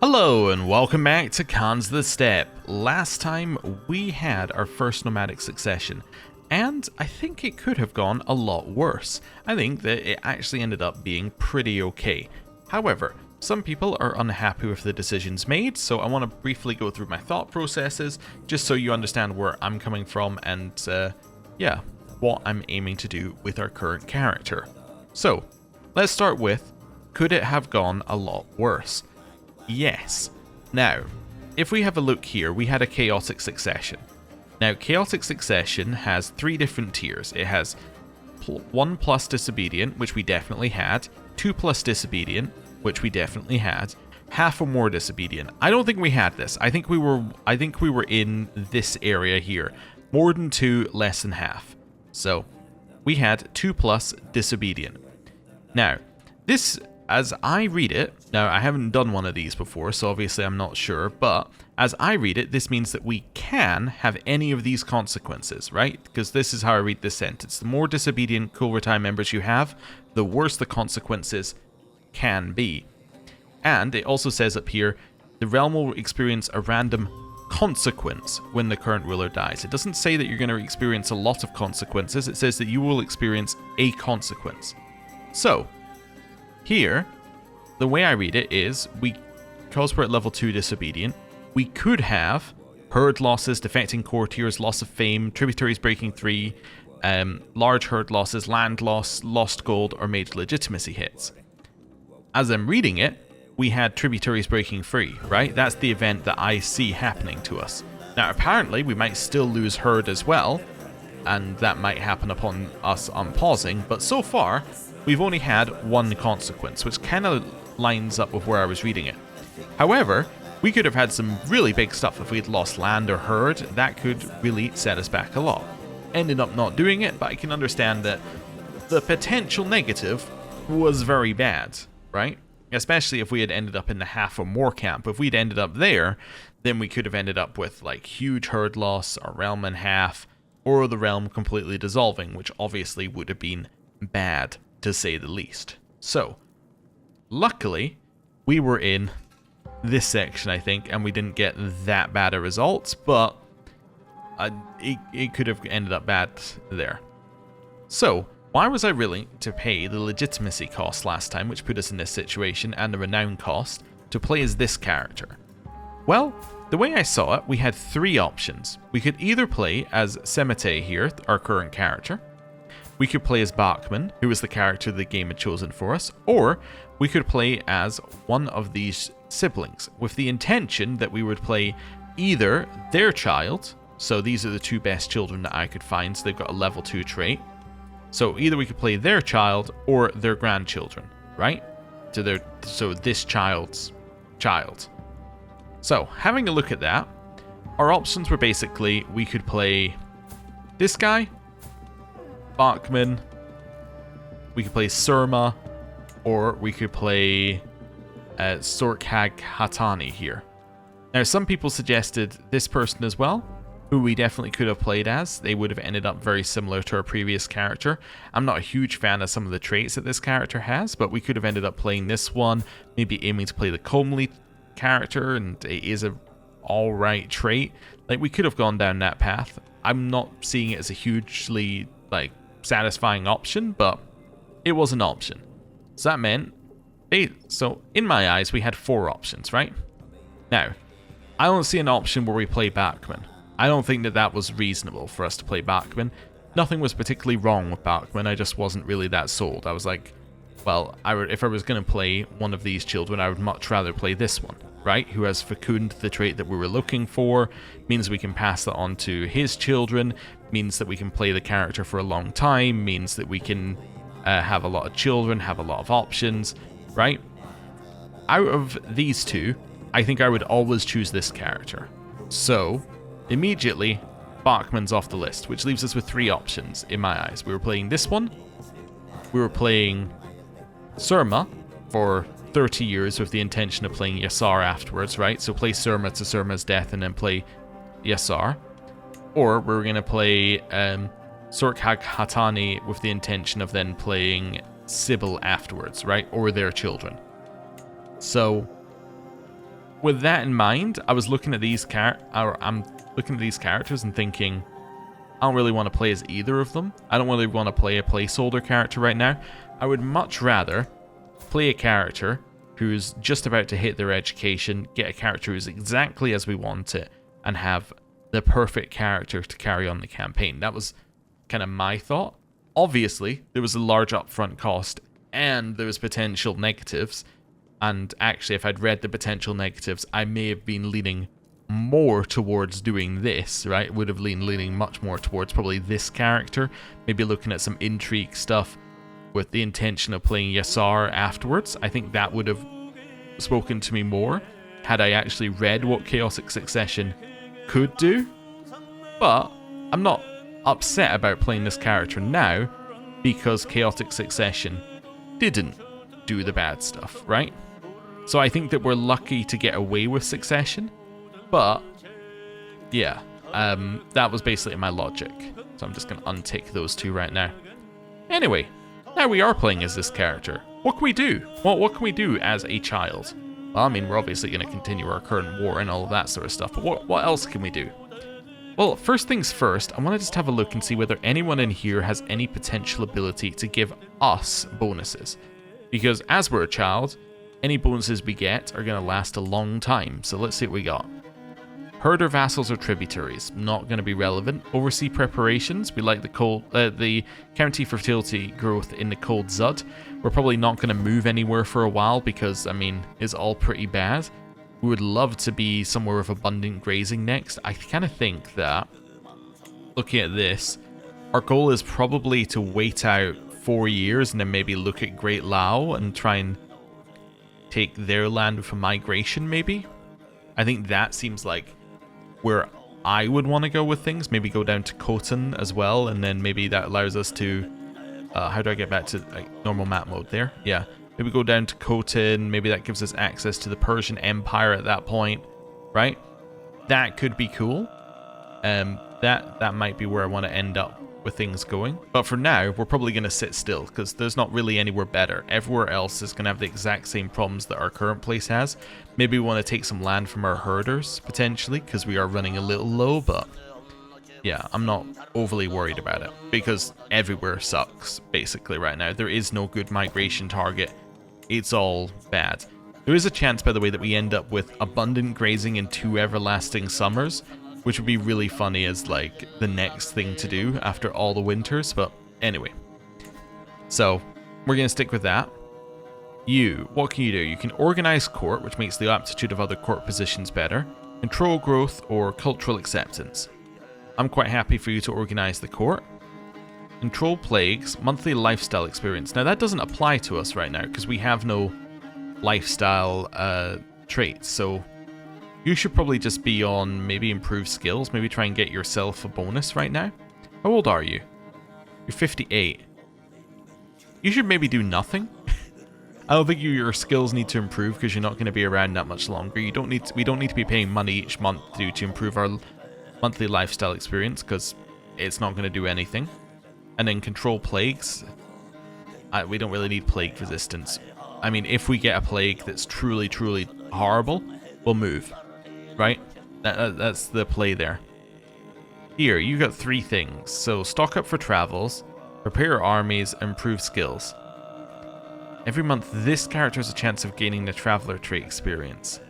Hello and welcome back to Cons the Steppe. Last time we had our first nomadic succession, and I think it could have gone a lot worse. I think that it actually ended up being pretty okay. However, some people are unhappy with the decisions made, so I want to briefly go through my thought processes, just so you understand where I'm coming from and, yeah, what I'm aiming to do with our current character. So, let's start with, could it have gone a lot worse? Yes. Now, if we have a look here, we had a chaotic succession. Now, chaotic succession has three different tiers. It has 1 plus disobedient, which we definitely had, 2 plus disobedient, which we definitely had, half or more disobedient. I don't think we had this. I think we were in this area here. More than 2, less than half. So, we had 2 plus disobedient. Now, this, as I read it, now I haven't done one of these before, so obviously I'm not sure, but as I read it, this means that we can have any of these consequences, right? Because this is how I read this sentence. The more disobedient Kulvertai members you have, the worse the consequences can be. And it also says up here, the realm will experience a random consequence when the current ruler dies. It doesn't say that you're going to experience a lot of consequences, it says that you will experience a consequence. So, here, the way I read it is, because we're at level 2 disobedient, we could have herd losses, defecting courtiers, loss of fame, tributaries breaking 3, large herd losses, land loss, lost gold, or major legitimacy hits. As I'm reading it, we had tributaries breaking 3, right? That's the event that I see happening to us. Now apparently we might still lose herd as well, and that might happen upon us unpausing, but so far, we've only had one consequence, which kind of lines up with where I was reading it. However, we could have had some really big stuff if we'd lost land or herd. That could really set us back a lot. Ended up not doing it, but I can understand that the potential negative was very bad, right? Especially if we had ended up in the half or more camp. If we'd ended up there, then we could have ended up with like huge herd loss, a realm in half, or the realm completely dissolving, which obviously would have been bad, to say the least. So, luckily, we were in this section, I think, and we didn't get that bad a result, but it could have ended up bad there. So, why was I willing to pay the legitimacy cost last time, which put us in this situation, and the renown cost, to play as this character? Well, the way I saw it, we had 3 options. We could either play as Semite here, our current character, we could play as Bachman, who was the character the game had chosen for us, or we could play as one of these siblings, with the intention that we would play either their child, so these are the 2 best children that I could find, so they've got a level 2 trait, so either we could play their child or their grandchildren, right? So this child's child. So, having a look at that, our options were basically, we could play this guy, Bachman, we could play Surma, or we could play Sorkhag Hatani here. Now, some people suggested this person as well, who we definitely could have played as. They would have ended up very similar to our previous character. I'm not a huge fan of some of the traits that this character has, but we could have ended up playing this one, maybe aiming to play the Comely character, and it is a alright trait. Like, we could have gone down that path. I'm not seeing it as a hugely, like, satisfying option, but it was an option. So that meant, so in my eyes, we had 4 options, right? Now, I don't see an option where we play Bachman. I don't think that that was reasonable for us to play Bachman. Nothing was particularly wrong with Bachman, I just wasn't really that sold. I was like, well, if I was going to play one of these children, I would much rather play this one, right? Who has fecund, the trait that we were looking for, means we can pass that on to his children, means that we can play the character for a long time, means that we can have a lot of children, have a lot of options, right? Out of these 2, I think I would always choose this character. So, immediately, Bachman's off the list, which leaves us with 3 options in my eyes. We were playing this one, we were playing Surma for 30 years with the intention of playing Yassar afterwards, right? So play Surma to Surma's death and then play Yassar. Or we're going to play Sorkhag Hatani with the intention of then playing Sybil afterwards, right? Or their children. So with that in mind, I was looking at these I'm looking at these characters and thinking, I don't really want to play as either of them. I don't really want to play a placeholder character right now. I would much rather play a character who's just about to hit their education, get a character who's exactly as we want it, and have the perfect character to carry on the campaign. That was kind of my thought. Obviously, there was a large upfront cost, and there was potential negatives. And actually, if I'd read the potential negatives, I may have been leaning more towards doing this, right? Would have leaning much more towards probably this character. Maybe looking at some intrigue stuff with the intention of playing Yassar afterwards. I think that would have spoken to me more had I actually read what Chaotic Succession could do. But I'm not upset about playing this character now because Chaotic Succession didn't do the bad stuff, right? So I think that we're lucky to get away with Succession, but yeah, that was basically my logic. So I'm just going to untick those two right now. Anyway, now we are playing as this character. What can we do? What can we do as a child? Well, I mean, we're obviously going to continue our current war and all of that sort of stuff, but what else can we do? Well, first things first, I want to just have a look and see whether anyone in here has any potential ability to give us bonuses. Because as we're a child, any bonuses we get are going to last a long time. So let's see what we got. Herder vassals or tributaries, not going to be relevant. Oversea preparations, we like the county fertility growth in the cold Zud. We're probably not going to move anywhere for a while because, I mean, it's all pretty bad. We would love to be somewhere with abundant grazing next. I kind of think that, looking at this, our goal is probably to wait out 4 years and then maybe look at Great Lao and try and take their land with a migration, maybe. I think that seems like where I would want to go with things. Maybe go down to Khotan as well, and then maybe that allows us to... how do I get back to like normal map mode there? Yeah. Maybe go down to Khotan, maybe that gives us access to the Persian Empire at that point, right? That could be cool. That might be where I want to end up with things going. But for now, we're probably going to sit still, because there's not really anywhere better. Everywhere else is going to have the exact same problems that our current place has. Maybe we want to take some land from our herders, potentially, because we are running a little low, but... yeah, I'm not overly worried about it, because everywhere sucks, basically, right now. There is no good migration target. It's all bad. There is a chance, by the way, that we end up with abundant grazing and 2 everlasting summers, which would be really funny as, like, the next thing to do after all the winters, but anyway. So, we're going to stick with that. What can you do? You can organize court, which makes the aptitude of other court positions better, control growth, or cultural acceptance. I'm quite happy for you to organize the court. Control plagues, monthly lifestyle experience. Now that doesn't apply to us right now because we have no lifestyle traits. So you should probably just be on maybe improve skills. Maybe try and get yourself a bonus right now. How old are you? You're 58. You should maybe do nothing. I don't think your skills need to improve because you're not going to be around that much longer. We don't need to be paying money each month to improve our monthly lifestyle experience because it's not going to do anything. And then control plagues. We don't really need plague resistance. I mean, if we get a plague that's truly, truly horrible, we'll move. Right? That's the play there. Here, you got 3 things. So, stock up for travels, prepare armies, improve skills. Every month, this character has a chance of gaining the traveler trait experience.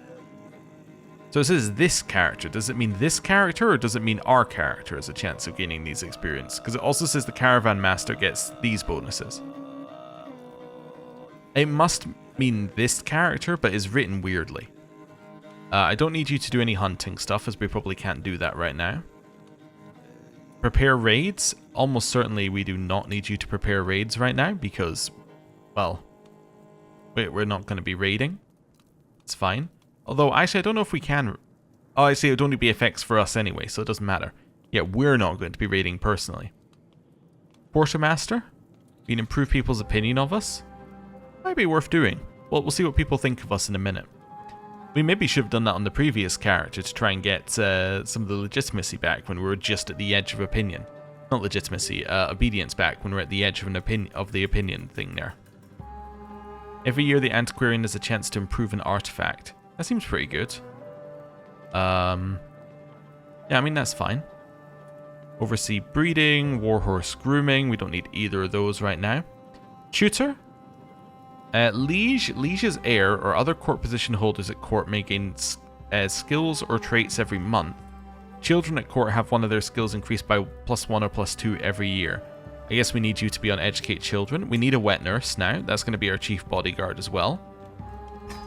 So it says this character. Does it mean this character, or does it mean our character has a chance of gaining these experience? Because it also says the caravan master gets these bonuses. It must mean this character, but is written weirdly. I don't need you to do any hunting stuff, as we probably can't do that right now. Prepare raids. Almost certainly we do not need you to prepare raids right now, because, well, we're not going to be raiding. It's fine. Although, actually, I don't know if we can... oh, I see, it would only be effects for us anyway, so it doesn't matter. Yeah, we're not going to be raiding personally. Quartermaster? We can improve people's opinion of us? Might be worth doing. Well, we'll see what people think of us in a minute. We maybe should have done that on the previous character to try and get some of the legitimacy back when we were just at the edge of opinion. Not legitimacy, obedience back when we're at the edge of the opinion thing there. Every year the antiquarian has a chance to improve an artifact. That seems pretty good. Yeah, I mean, that's fine. Oversee breeding, warhorse grooming. We don't need either of those right now. Tutor. Liege. Liege's heir or other court position holders at court may gain skills or traits every month. Children at court have one of their skills increased by +1 or +2 every year. I guess we need you to be on Educate Children. We need a wet nurse now. That's going to be our chief bodyguard as well.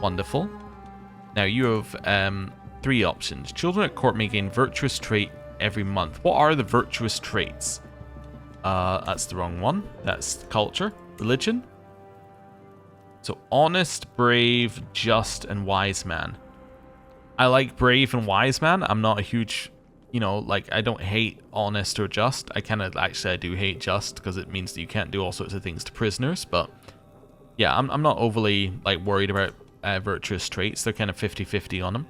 Wonderful. Now you have 3 options. Children at court may gain virtuous trait every month. What are the virtuous traits? That's the wrong one. That's culture. Religion. So honest, brave, just, and wise man. I like brave and wise man. I'm not a huge, you know, like, I don't hate honest or just. I do hate just because it means that you can't do all sorts of things to prisoners. But yeah, I'm not overly like worried about virtuous traits. They're kind of 50-50 on them.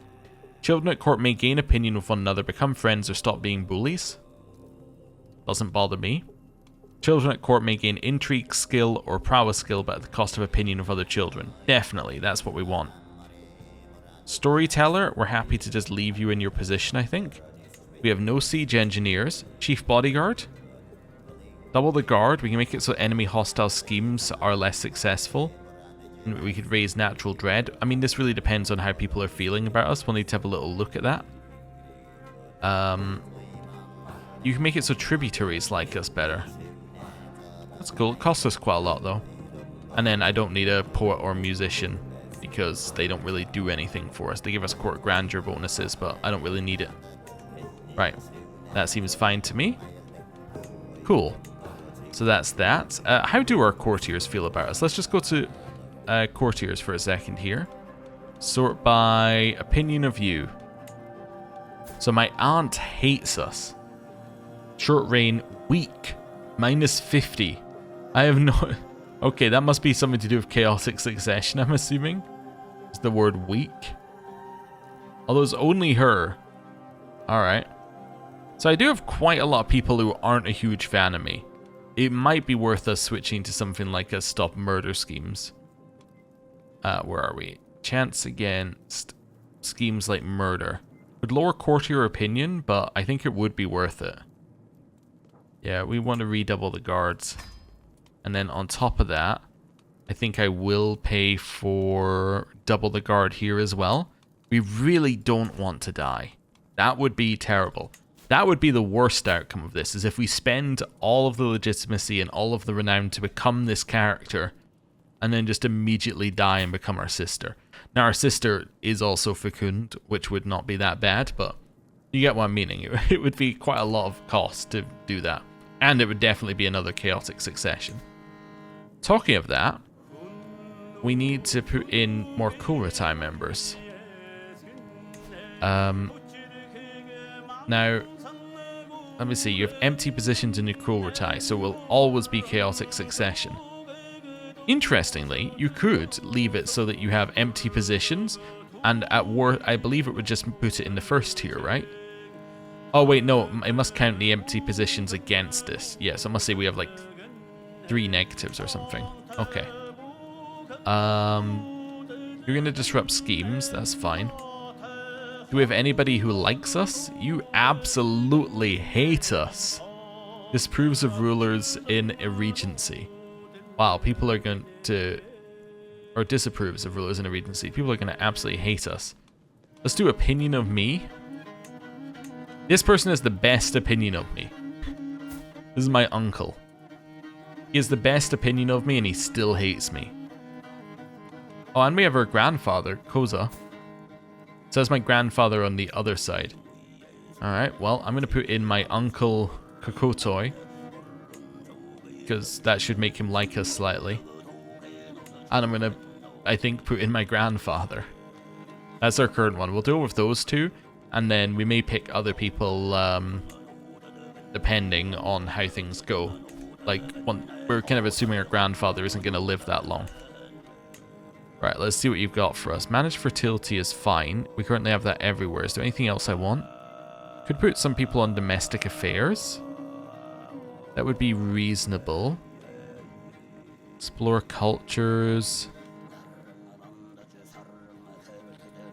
Children at court may gain opinion with one another, become friends, or stop being bullies. Doesn't bother me. Children at court may gain intrigue skill or prowess skill, but at the cost of opinion of other children. Definitely, that's what we want. Storyteller, we're happy to just leave you in your position, I think. We have no siege engineers. Chief bodyguard. Double the guard. We can make it so enemy hostile schemes are less successful. And we could raise natural dread. I mean, this really depends on how people are feeling about us. We'll need to have a little look at that. You can make it so tributaries like us better. That's cool. It costs us quite a lot, though. And then I don't need a poet or musician because they don't really do anything for us. They give us court grandeur bonuses, but I don't really need it. Right. That seems fine to me. Cool. So that's that. How do our courtiers feel about us? Let's just go to courtiers for a second here. Sort by opinion of you. So my aunt hates us. Short reign, weak. -50. I have no... Okay, that must be something to do with chaotic succession, I'm assuming. Is the word weak? Although it's only her. Alright. So I do have quite a lot of people who aren't a huge fan of me. It might be worth us switching to something like a stop murder schemes. Where are we? Chance against schemes like murder. Would lower courtier opinion, but I think it would be worth it. Yeah, we want to redouble the guards. And then on top of that, I think I will pay for double the guard here as well. We really don't want to die. That would be terrible. That would be the worst outcome of this, is if we spend all of the legitimacy and all of the renown to become this character, and then just immediately die and become our sister. Now, our sister is also fecund, which would not be that bad, but you get what I'm meaning. It would be quite a lot of cost to do that. And it would definitely be another chaotic succession. Talking of that, we need to put in more Kurultai members. Now, let me see. You have empty positions in your Kurultai, so it will always be chaotic succession. Interestingly, you could leave it so that you have empty positions, and at war, I believe it would just put it in the first tier, right? Oh wait, no, it must count the empty positions against this. Yes, I must say we have like 3 negatives or something. Okay. You're gonna disrupt schemes, that's fine. Do we have anybody who likes us? You absolutely hate us. Disapproves of rulers in a regency. Wow, people are going to... Or disapproves of rulers in a regency. People are going to absolutely hate us. Let's do opinion of me. This person has the best opinion of me. This is my uncle. He has the best opinion of me and he still hates me. Oh, and we have our grandfather, Koza. So that's my grandfather on the other side. Alright, well, I'm going to put in my uncle, Kokotoi. Because that should make him like us slightly. And I'm going to, I think, put in my grandfather. That's our current one. We'll deal with those two. And then we may pick other people depending on how things go. Like, we're kind of assuming our grandfather isn't going to live that long. Right, let's see what you've got for us. Managed fertility is fine. We currently have that everywhere. Is there anything else I want? Could put some people on domestic affairs. That would be reasonable. Explore cultures.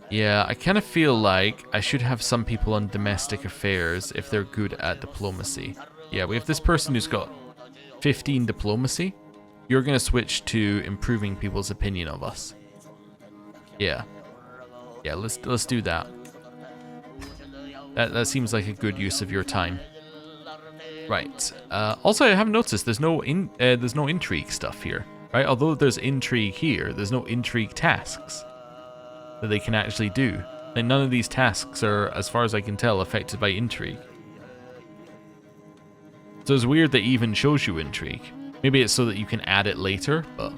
Yeah, I kind of feel like I should have some people on domestic affairs if they're good at diplomacy. Yeah, we have this person who's got 15 diplomacy. You're going to switch to improving people's opinion of us. Yeah. Yeah, let's do that. That seems like a good use of your time. Right. Also, I haven't noticed there's no intrigue stuff here, right? Although there's intrigue here, there's no intrigue tasks that they can actually do. Like, none of these tasks are, as far as I can tell, affected by intrigue. So it's weird that it even shows you intrigue. Maybe it's so that you can add it later, but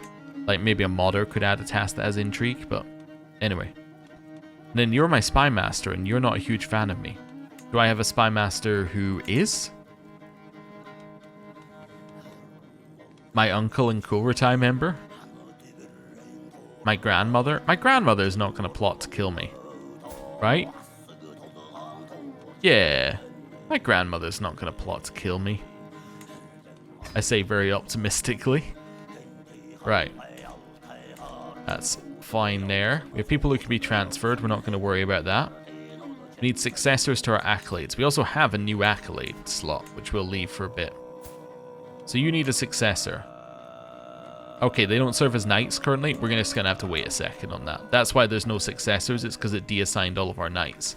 like maybe a modder could add a task that has intrigue, but anyway. And then you're my spy master and you're not a huge fan of me. Do I have a spy master who is? My uncle and co-retire member? My grandmother? My grandmother is not going to plot to kill me. Right? Yeah. My grandmother's not going to plot to kill me. I say very optimistically. Right. That's fine there. We have people who can be transferred. We're not going to worry about that. We need successors to our accolades. We also have a new accolade slot, which we'll leave for a bit. So you need a successor. Okay, they don't serve as knights currently. We're just going to have to wait a second on that. That's why there's no successors. It's because it deassigned all of our knights.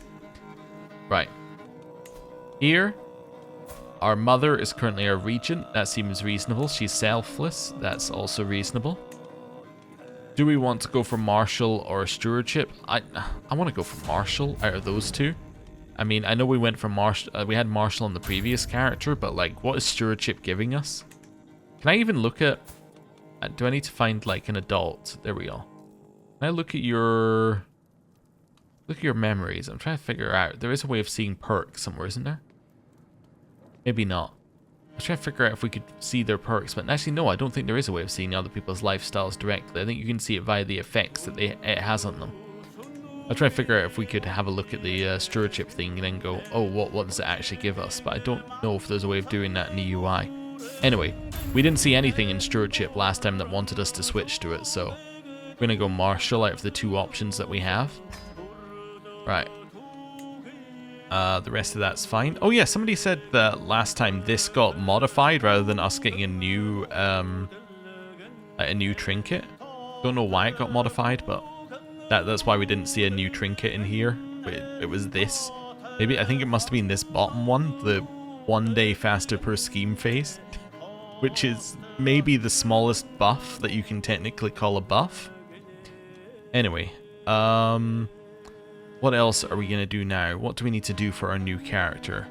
Right. Here, our mother is currently our regent. That seems reasonable. She's selfless. That's also reasonable. Do we want to go for martial or stewardship? I want to go for martial out of those two. I mean, I know we went for martial. We had martial on the previous character, but like, what is stewardship giving us? Can I even look at? Do I need to find like an adult? There we go. Can I look at your memories? I'm trying to figure out. There is a way of seeing perks somewhere, isn't there? Maybe not. I was trying to figure out if we could see their perks, but actually no, I don't think there is a way of seeing other people's lifestyles directly. I think you can see it via the effects that it has on them. I'll try to figure out if we could have a look at the stewardship thing and then go, oh, what does it actually give us? But I don't know if there's a way of doing that in the UI. Anyway, we didn't see anything in stewardship last time that wanted us to switch to it, so we're going to go martial out of the two options that we have. Right. The rest of that's fine. Oh yeah, somebody said that last time this got modified rather than us getting a new trinket. Don't know why it got modified, but that's why we didn't see a new trinket in here. It was this. Maybe I think it must have been this bottom one, the 1 day faster per scheme phase, which is maybe the smallest buff that you can technically call a buff. Anyway, what else are we going to do now? What do we need to do for our new character?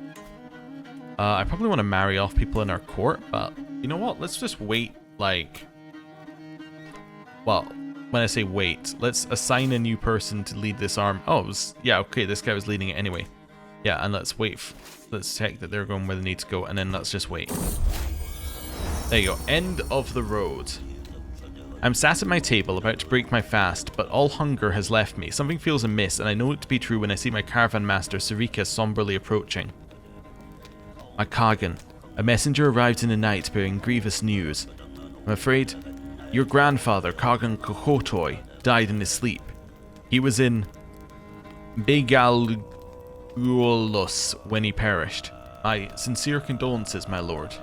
I probably want to marry off people in our court, but you know what? Let's just wait, like... Well, when I say wait, let's assign a new person to lead this arm. Oh, yeah, okay, this guy was leading it anyway. Yeah, and let's wait. Let's check that they're going where they need to go, and then let's just wait. There you go. End of the road. I'm sat at my table, about to break my fast, but all hunger has left me. Something feels amiss, and I know it to be true when I see my caravan master, Sarika, somberly approaching. My Kagan. A messenger arrived in the night bearing grievous news. I'm afraid your grandfather, Kagan Kokotoi, died in his sleep. He was in Begalgulos when he perished. My sincere condolences, my lord.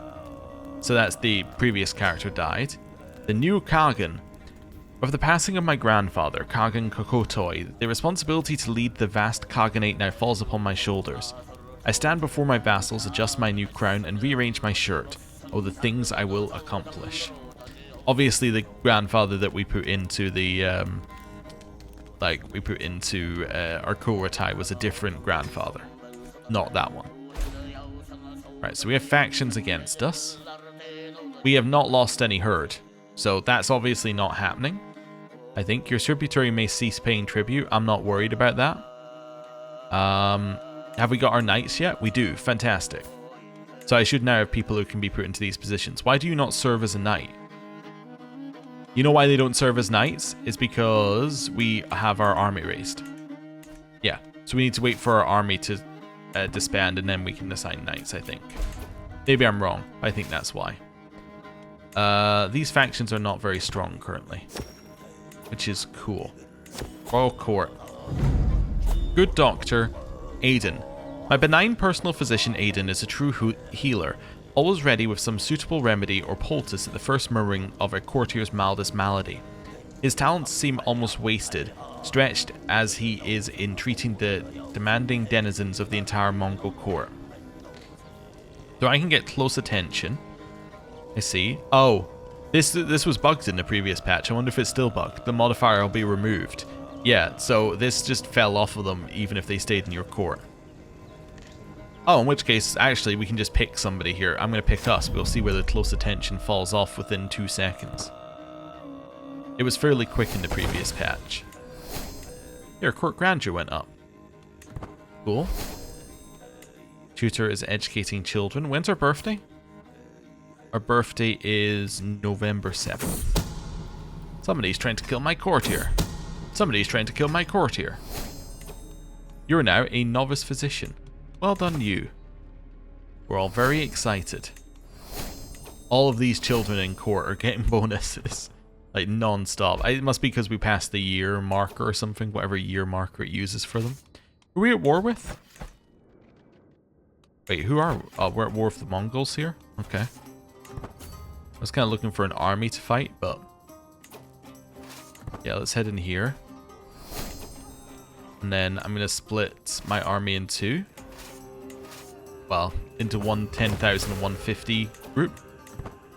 So that's the previous character died. The new Kagan. With the passing of my grandfather, Kagan Kokotoi, the responsibility to lead the vast Kaganate now falls upon my shoulders. I stand before my vassals, adjust my new crown, and rearrange my shirt. Oh, the things I will accomplish. Obviously, the grandfather that we put into the, our co-retire was a different grandfather. Not that one. Right, so we have factions against us. We have not lost any herd. So that's obviously not happening. I think your tributary may cease paying tribute. I'm not worried about that. Have we got our knights yet? We do. Fantastic. So I should now have people who can be put into these positions. Why do you not serve as a knight? You know why they don't serve as knights? It's because we have our army raised. Yeah. So we need to wait for our army to disband and then we can assign knights, I think. Maybe I'm wrong. I think that's why. These factions are not very strong currently, which is cool. Royal Court. Good doctor, Aiden. My benign personal physician Aiden is a true healer, always ready with some suitable remedy or poultice at the first murmuring of a courtier's mildest malady. His talents seem almost wasted, stretched as he is in treating the demanding denizens of the entire Mongol court. So I can get close attention. I see. Oh, this was bugged in the previous patch. I wonder if it's still bugged. The modifier will be removed. Yeah, so this just fell off of them even if they stayed in your court. Oh, in which case, actually, we can just pick somebody here. I'm going to pick us. We'll see where the close attention falls off within 2 seconds. It was fairly quick in the previous patch. Here, court grandeur went up. Cool. Tutor is educating children. When's our birthday? Our birthday is November 7th. Somebody's trying to kill my courtier. Somebody's trying to kill my courtier. You're now a novice physician. Well done, you. We're all very excited. All of these children in court are getting bonuses. Like, non-stop. It must be because we passed the year marker or something. Whatever year marker it uses for them. Who are we at war with? Wait, who are... Oh, we're at war with the Mongols here? Okay. I was kind of looking for an army to fight, but... Yeah, let's head in here. And then I'm going to split my army in 2. Well, into one 10,000 and 150 group.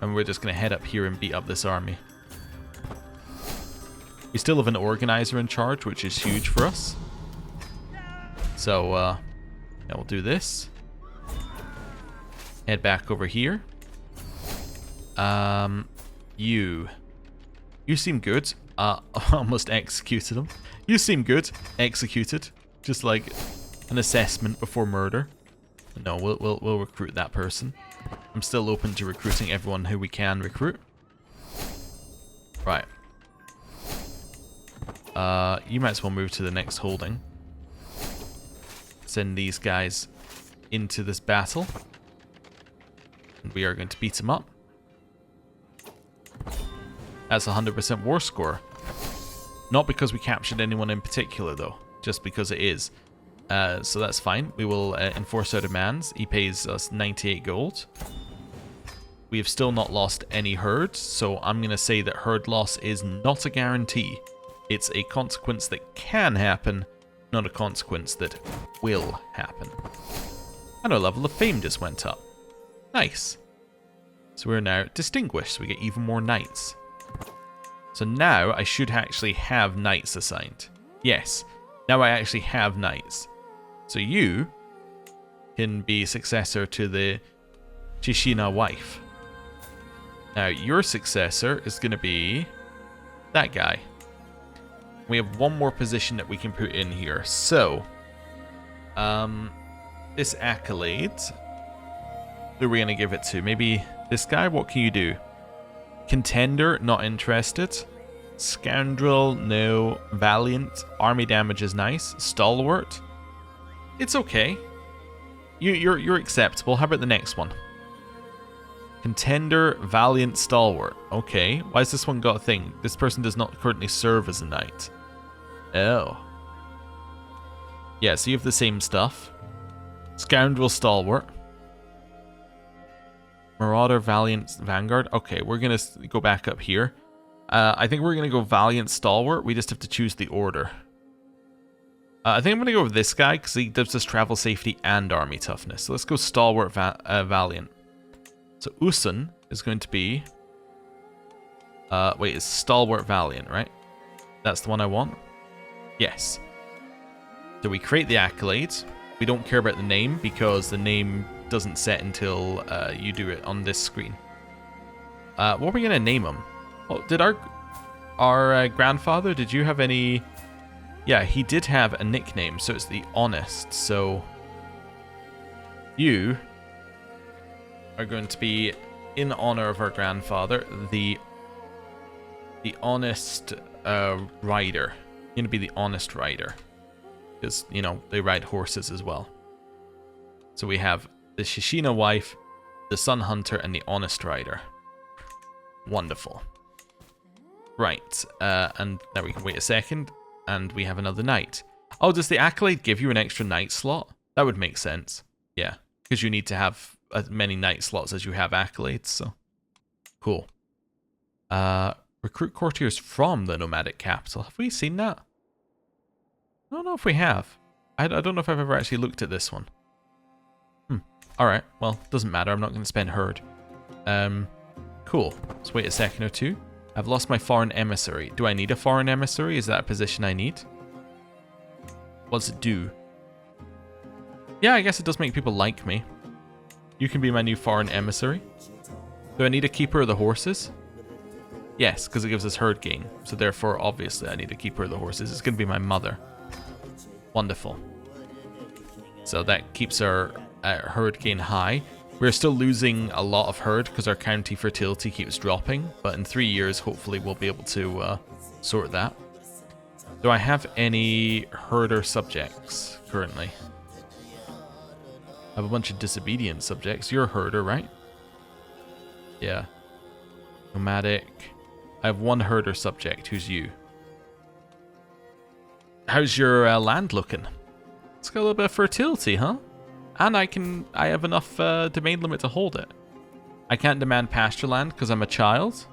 And we're just going to head up here and beat up this army. We still have an organizer in charge, which is huge for us. So, yeah, we'll do this. Head back over here. You seem good. Almost executed him. You seem good. Executed. Just like an assessment before murder. No, we'll recruit that person. I'm still open to recruiting everyone who we can recruit. Right. You might as well move to the next holding. Send these guys into this battle. And we are going to beat them up. That's 100% war score. Not because we captured anyone in particular, though. Just because it is. So that's fine. We will enforce our demands. He pays us 98 gold. We have still not lost any herds, so I'm going to say that herd loss is not a guarantee. It's a consequence that can happen, not a consequence that will happen. And our level of fame just went up. Nice. So we're now distinguished, so we get even more knights. So now I should actually have knights assigned. Yes, now I actually have knights. So you can be successor to the Chishina wife. Now your successor is going to be that guy. We have one more position that we can put in here. So, this accolade, who are we going to give it to? Maybe this guy? What can you do? Contender, not interested. Scoundrel, no. Valiant, army damage is nice. Stalwart, it's okay. You're acceptable. How about the next one? Contender, Valiant, Stalwart. Okay. Why has this one got a thing? This person does not currently serve as a knight. Oh. Yeah, so you have the same stuff. Scoundrel, Stalwart. Marauder, Valiant, Vanguard. Okay, we're going to go back up here. I think we're going to go Valiant, Stalwart. We just have to choose the order. I think I'm going to go with this guy because he gives us travel safety and army toughness. So let's go Stalwart, Valiant. So Usun is going to be... wait, it's Stalwart Valiant, right? That's the one I want? Yes. So we create the accolades. We don't care about the name because the name doesn't set until you do it on this screen. What are we going to name him? Oh, did our grandfather, did you have any... Yeah, he did have a nickname, so it's the Honest. So you are going to be, in honor of our grandfather, the Honest Rider. You're going to be the Honest Rider. Because, you know, they ride horses as well. So we have the Shishina wife, the Sun Hunter, and the Honest Rider. Wonderful. Right, and now we can wait a second, and we have another knight. Oh, does the accolade give you an extra night slot? That would make sense. Yeah, because you need to have as many night slots as you have accolades, so. Cool. Recruit courtiers from the nomadic capital. Have we seen that? I don't know if we have. I don't know if I've ever actually looked at this one. Alright, well, doesn't matter. I'm not going to spend herd. Cool. Let's wait a second or two. I've lost my foreign emissary. Do I need a foreign emissary? Is that a position I need? What does it do? Yeah, I guess it does make people like me. You can be my new foreign emissary. Do I need a keeper of the horses? Yes, because it gives us herd gain. So therefore, obviously, I need a keeper of the horses. It's going to be my mother. Wonderful. So that keeps our herd gain high. We're still losing a lot of herd because our county fertility keeps dropping. But in 3 years, hopefully, we'll be able to sort that. Do I have any herder subjects currently? I have a bunch of disobedient subjects. You're a herder, right? Yeah. Nomadic. I have one herder subject. Who's you? How's your land looking? It's got a little bit of fertility, huh? And I have enough domain limit to hold it. I can't demand pasture land because I'm a child.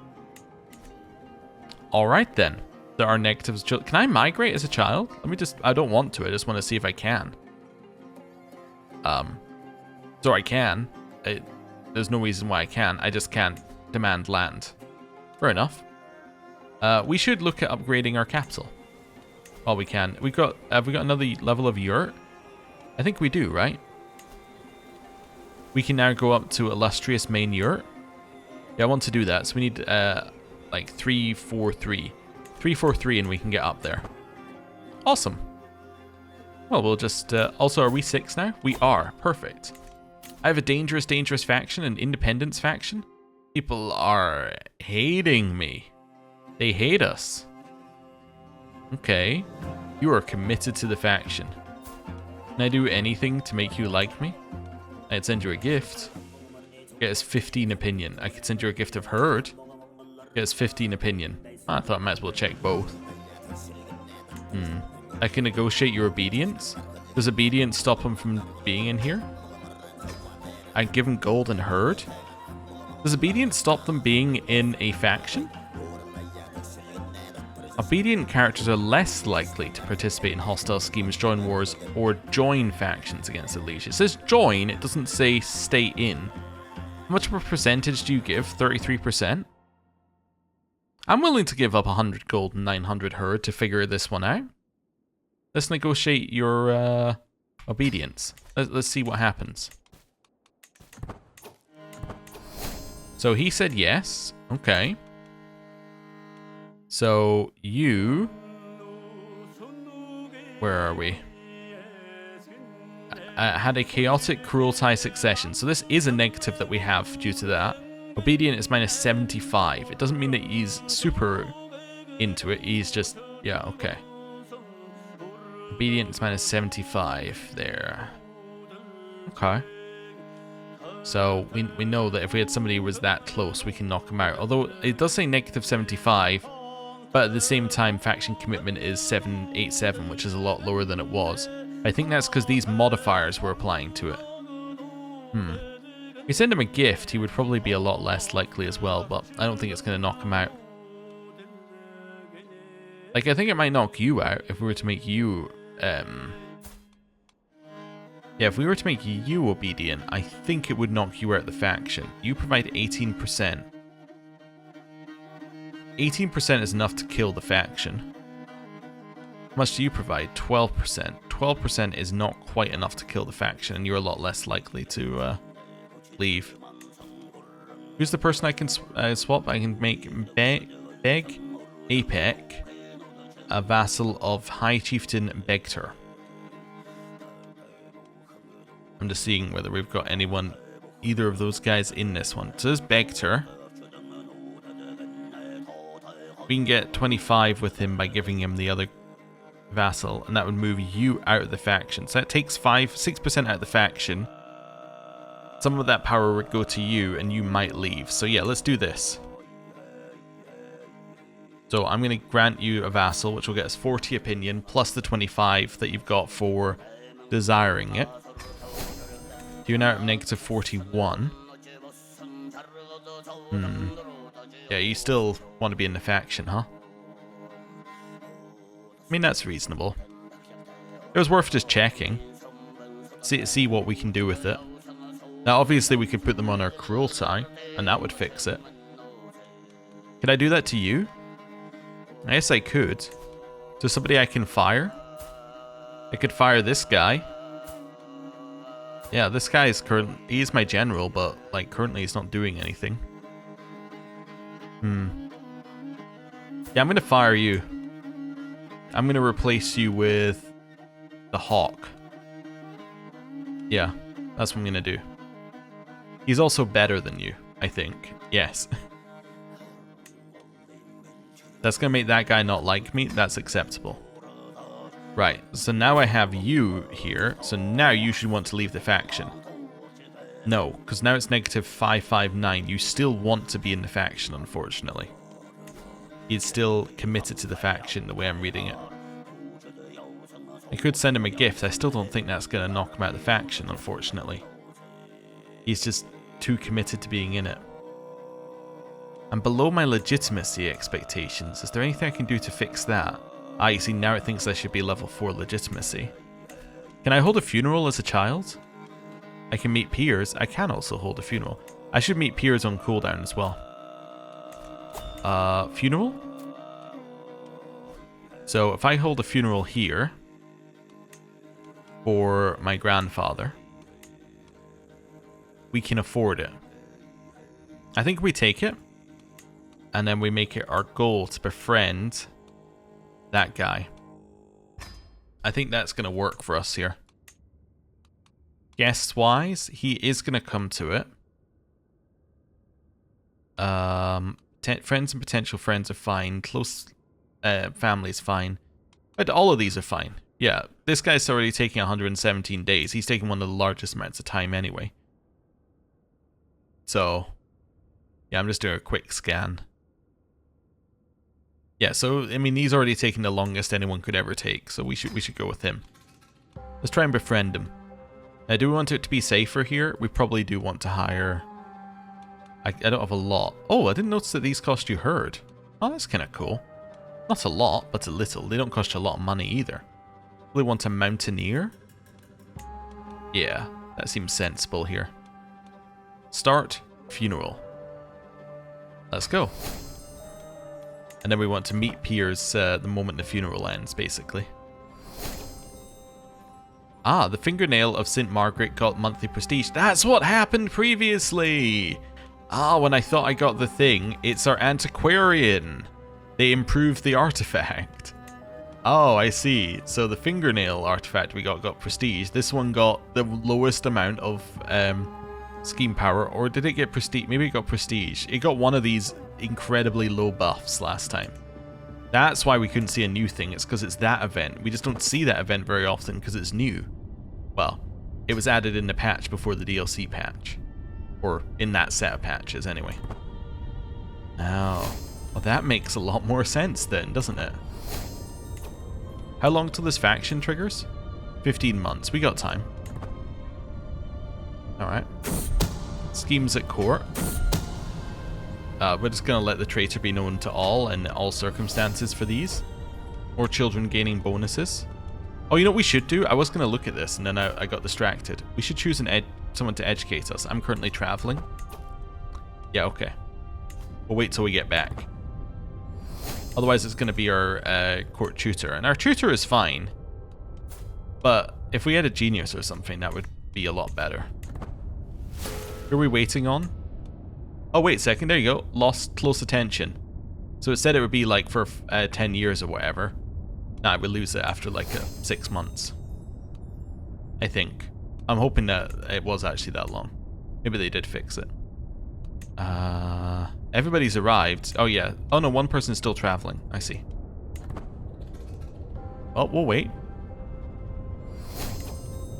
Alright then. There are negatives. Can I migrate as a child? Let me just, I don't want to. I just want to see if I can. So I can. There's no reason why I can. I just can't demand land. Fair enough. We should look at upgrading our capital. While we can. Have we got another level of yurt? I think we do, right? We can now go up to illustrious main yurt. Yeah, I want to do that. So we need like 343. 343 and we can get up there. Awesome. Well, we'll just... also, are we 6 now? We are. Perfect. I have a dangerous faction, an independence faction. People are hating me. They hate us. Okay. You are committed to the faction. Can I do anything to make you like me? I'd send you a gift. Get us 15 opinion. I could send you a gift of herd. Get us 15 opinion. I thought I might as well check both. I can negotiate your obedience. Does obedience stop him from being in here? I give him gold and herd. Does obedience stop them being in a faction? Obedient characters are less likely to participate in hostile schemes, join wars, or join factions against the liege. It says join, it doesn't say stay in. How much of a percentage do you give? 33%? I'm willing to give up 100 gold and 900 herd to figure this one out. Let's negotiate your obedience. Let's see what happens. So he said yes. Okay. So you... Where are we? Had a chaotic cruelty succession. So this is a negative that we have due to that. Obedient is minus 75. It doesn't mean that he's super into it. He's just... Yeah, okay. Obedient is minus 75 there. Okay. So we know that if we had somebody who was that close, we can knock him out. Although it does say negative 75, but at the same time, faction commitment is 787, which is a lot lower than it was. I think that's because these modifiers were applying to it. If we send him a gift, he would probably be a lot less likely as well, but I don't think it's going to knock him out. Like, I think it might knock you out if we were to make you... Yeah, if we were to make you obedient, I think it would knock you out of the faction. You provide 18%. 18% is enough to kill the faction. How much do you provide? 12%. 12% is not quite enough to kill the faction, and you're a lot less likely to leave. Who's the person I can swap? I can make Beg Apec a vassal of High Chieftain Begter. I'm just seeing whether we've got anyone, either of those guys in this one. So there's Begter. We can get 25 with him by giving him the other vassal, and that would move you out of the faction. So that takes 6% out of the faction. Some of that power would go to you, and you might leave. So yeah, let's do this. So I'm going to grant you a vassal, which will get us 40 opinion, plus the 25 that you've got for desiring it. You're now at negative 41. Yeah, you still want to be in the faction, huh? I mean, that's reasonable. It was worth just checking. See what we can do with it. Now, obviously, we could put them on our cruelty, and that would fix it. Could I do that to you? I guess I could. So somebody I can fire? I could fire this guy. Yeah, this guy is he's my general, but like currently he's not doing anything. Yeah, I'm gonna fire you. I'm gonna replace you with the Hawk. Yeah, that's what I'm gonna do. He's also better than you, I think. Yes. That's gonna make that guy not like me. That's acceptable. Right, so now I have you here. So now you should want to leave the faction. No, because now it's negative 559. You still want to be in the faction, unfortunately. He's still committed to the faction the way I'm reading it. I could send him a gift. I still don't think that's going to knock him out of the faction, unfortunately. He's just too committed to being in it. I'm below my legitimacy expectations. Is there anything I can do to fix that? Ah, you see, now it thinks I should be level 4 legitimacy. Can I hold a funeral as a child? I can meet peers. I can also hold a funeral. I should meet peers on cooldown as well. Funeral? So if I hold a funeral here for my grandfather, we can afford it. I think we take it, and then we make it our goal to befriend that guy. I think that's going to work for us here. Guest-wise, he is going to come to it. Friends and potential friends are fine. Close family is fine. But all of these are fine. Yeah, this guy's already taking 117 days. He's taking one of the largest amounts of time anyway. So, yeah, I'm just doing a quick scan. Yeah, so, I mean, he's already taken the longest anyone could ever take, so we should go with him. Let's try and befriend him. Do we want it to be safer here? We probably do want to hire... I don't have a lot. Oh, I didn't notice that these cost you herd. Oh, that's kind of cool. Not a lot, but a little. They don't cost you a lot of money either. We want a mountaineer? Yeah, that seems sensible here. Start funeral. Let's go. And then we want to meet peers the moment the funeral ends, basically. Ah, the fingernail of St. Margaret got monthly prestige. That's what happened previously! Ah, when I thought I got the thing, it's our antiquarian. They improved the artifact. Oh, I see. So the fingernail artifact we got prestige. This one got the lowest amount of scheme power. Or did it get prestige? Maybe it got prestige. It got one of these incredibly low buffs last time. That's why we couldn't see a new thing. It's because it's that event. We just don't see that event very often because it's new. Well, it was added in the patch before the DLC patch. Or in that set of patches, anyway. Oh. Well, that makes a lot more sense then, doesn't it? How long till this faction triggers? 15 months. We got time. Alright. Schemes at court. We're just going to let the traitor be known to all in all circumstances for these. More children gaining bonuses. Oh, you know what we should do? I was going to look at this and then I got distracted. We should choose someone to educate us. I'm currently traveling. Yeah, okay. We'll wait till we get back. Otherwise, it's going to be our court tutor. And our tutor is fine. But if we had a genius or something, that would be a lot better. Who are we waiting on? Oh, wait a second. There you go. Lost close attention. So it said it would be like for 10 years or whatever. Nah, we lose it after like 6 months. I think. I'm hoping that it was actually that long. Maybe they did fix it. Everybody's arrived. Oh, yeah. Oh, no, one person's still traveling. I see. Oh, we'll wait.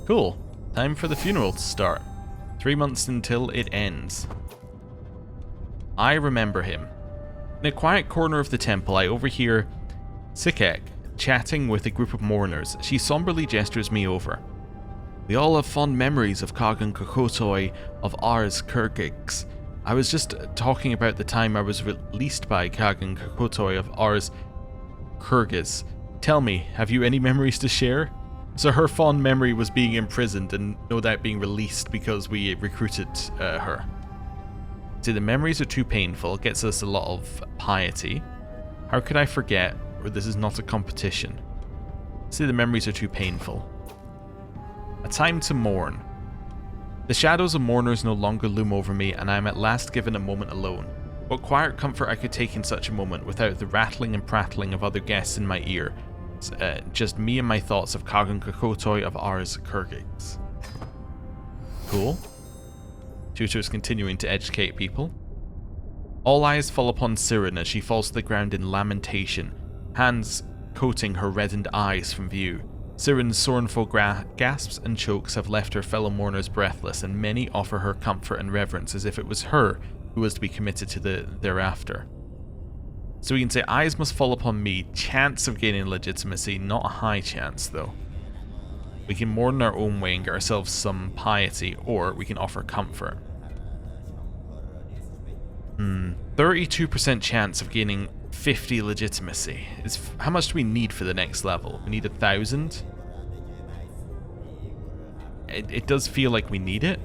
Cool. Time for the funeral to start. 3 months until it ends. I remember him. In a quiet corner of the temple, I overhear Sikek chatting with a group of mourners. She somberly gestures me over. We all have fond memories of Kagan Kokotoi of Ars Kurgiks. I was just talking about the time I was released by Kagan Kokotoi of Ars Kurgis. Tell me, have you any memories to share? So her fond memory was being imprisoned and no doubt being released because we recruited her. See, the memories are too painful, it gets us a lot of piety. How could I forget, or this is not a competition? See, the memories are too painful. A time to mourn. The shadows of mourners no longer loom over me, and I am at last given a moment alone. What quiet comfort I could take in such a moment without the rattling and prattling of other guests in my ear. Just me and my thoughts of Kagan Kokotoi of Ars Kurgiks. Cool. Tutor's continuing to educate people. All eyes fall upon Siren as she falls to the ground in lamentation, hands coating her reddened eyes from view. Siren's sorrowful gasps and chokes have left her fellow mourners breathless, and many offer her comfort and reverence as if it was her who was to be committed to the thereafter. So we can say eyes must fall upon me, chance of gaining legitimacy, not a high chance though. We can mourn in our own way and get ourselves some piety, or we can offer comfort. 32% chance of gaining 50 legitimacy. How much do we need for the next level? We need 1,000? It does feel like we need it.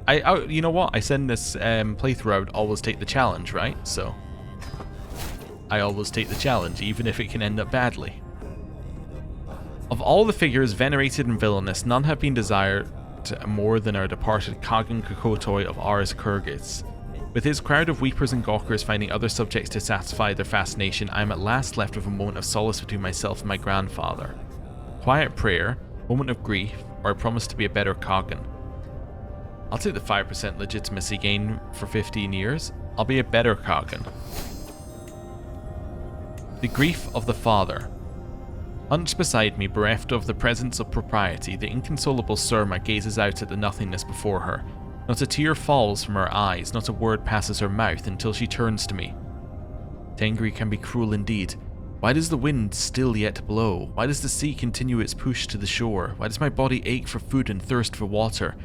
You know what? I said in this playthrough I would always take the challenge, right? So I always take the challenge, even if it can end up badly. Of all the figures venerated and villainous, none have been desired more than our departed Kagan Kokotoi of Ars Kurgis. With his crowd of weepers and gawkers finding other subjects to satisfy their fascination, I am at last left with a moment of solace between myself and my grandfather. Quiet prayer, moment of grief, or I promise to be a better Kagan. I'll take the 5% legitimacy gain for 15 years. I'll be a better Kagan. The grief of the father. Hunched beside me, bereft of the presence of propriety, the inconsolable Surma gazes out at the nothingness before her. Not a tear falls from her eyes, not a word passes her mouth until she turns to me. Tengri can be cruel indeed. Why does the wind still yet blow? Why does the sea continue its push to the shore? Why does my body ache for food and thirst for water?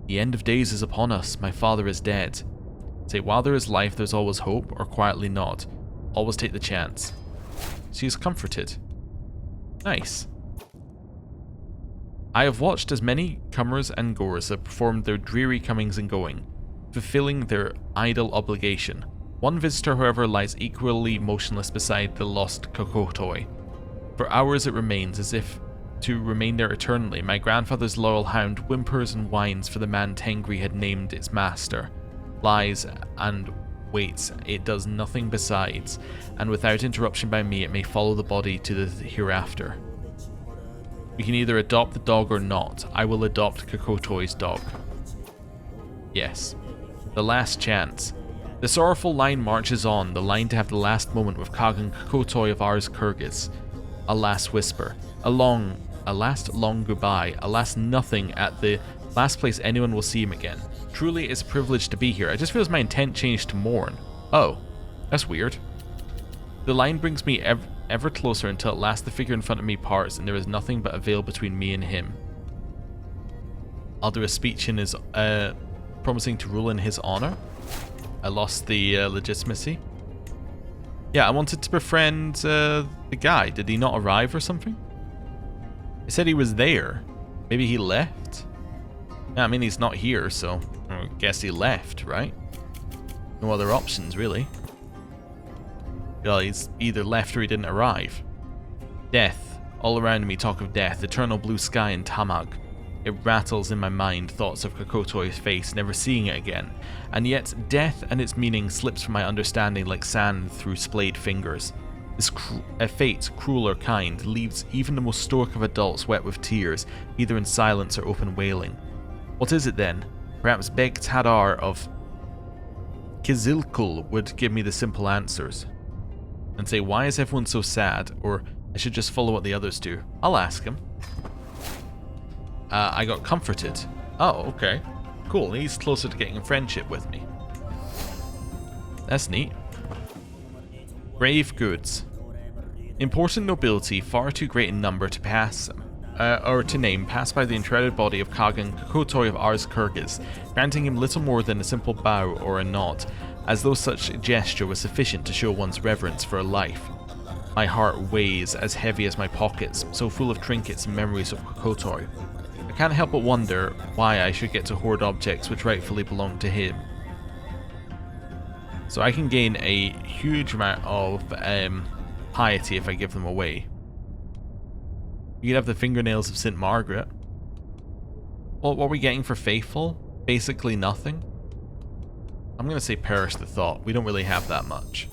The end of days is upon us, my father is dead. Say, while there is life, there's always hope, or quietly not. Always take the chance. She is comforted. Nice. I have watched as many comers and goers have performed their dreary comings and going, fulfilling their idle obligation. One visitor, however, lies equally motionless beside the lost Kokotoi. For hours it remains, as if to remain there eternally. My grandfather's loyal hound whimpers and whines for the man Tengri had named its master. Lies and waits, it does nothing besides, and without interruption by me it may follow the body to the hereafter. We can either adopt the dog or not. I will adopt Kokotoi's dog. Yes. The last chance. The sorrowful line marches on, the line to have the last moment with Kagan Kokotoi of Ars Kurgis. A last whisper. A last long goodbye. A last nothing at the last place anyone will see him again. Truly it's a privilege to be here. I just feel as my intent changed to mourn. Oh. That's weird. The line brings me ever closer until at last the figure in front of me parts and there is nothing but a veil between me and him. I'll do a speech in his, promising to rule in his honor. I lost the legitimacy. Yeah, I wanted to befriend the guy. Did he not arrive or something? He said he was there. Maybe he left? Yeah, I mean, he's not here, so I guess he left, right? No other options, really. Well, he's either left or he didn't arrive. Death. All around me talk of death, eternal blue sky and Tamag. It rattles in my mind thoughts of Kokotoi's face, never seeing it again. And yet, death and its meaning slips from my understanding like sand through splayed fingers. This fate, cruel or kind, leaves even the most stoic of adults wet with tears, either in silence or open wailing. What is it then? Perhaps Beg Tadar of Kizilkul would give me the simple answers. And say, why is everyone so sad? Or I should just follow what the others do. I'll ask him. I got comforted. Oh, okay. Cool, he's closer to getting a friendship with me. That's neat. Brave goods. Important nobility, far too great in number to pass, or to name, passed by the enshrouded body of Kagan Kokotoy of Ars Kyrgyz, granting him little more than a simple bow or a nod, as though such gesture was sufficient to show one's reverence for a life. My heart weighs as heavy as my pockets, so full of trinkets and memories of Kokotoy. I can't help but wonder why I should get to hoard objects which rightfully belong to him. So I can gain a huge amount of piety if I give them away. You could have the fingernails of St. Margaret. Well, what are we getting for faithful? Basically nothing. I'm going to say perish the thought. We don't really have that much.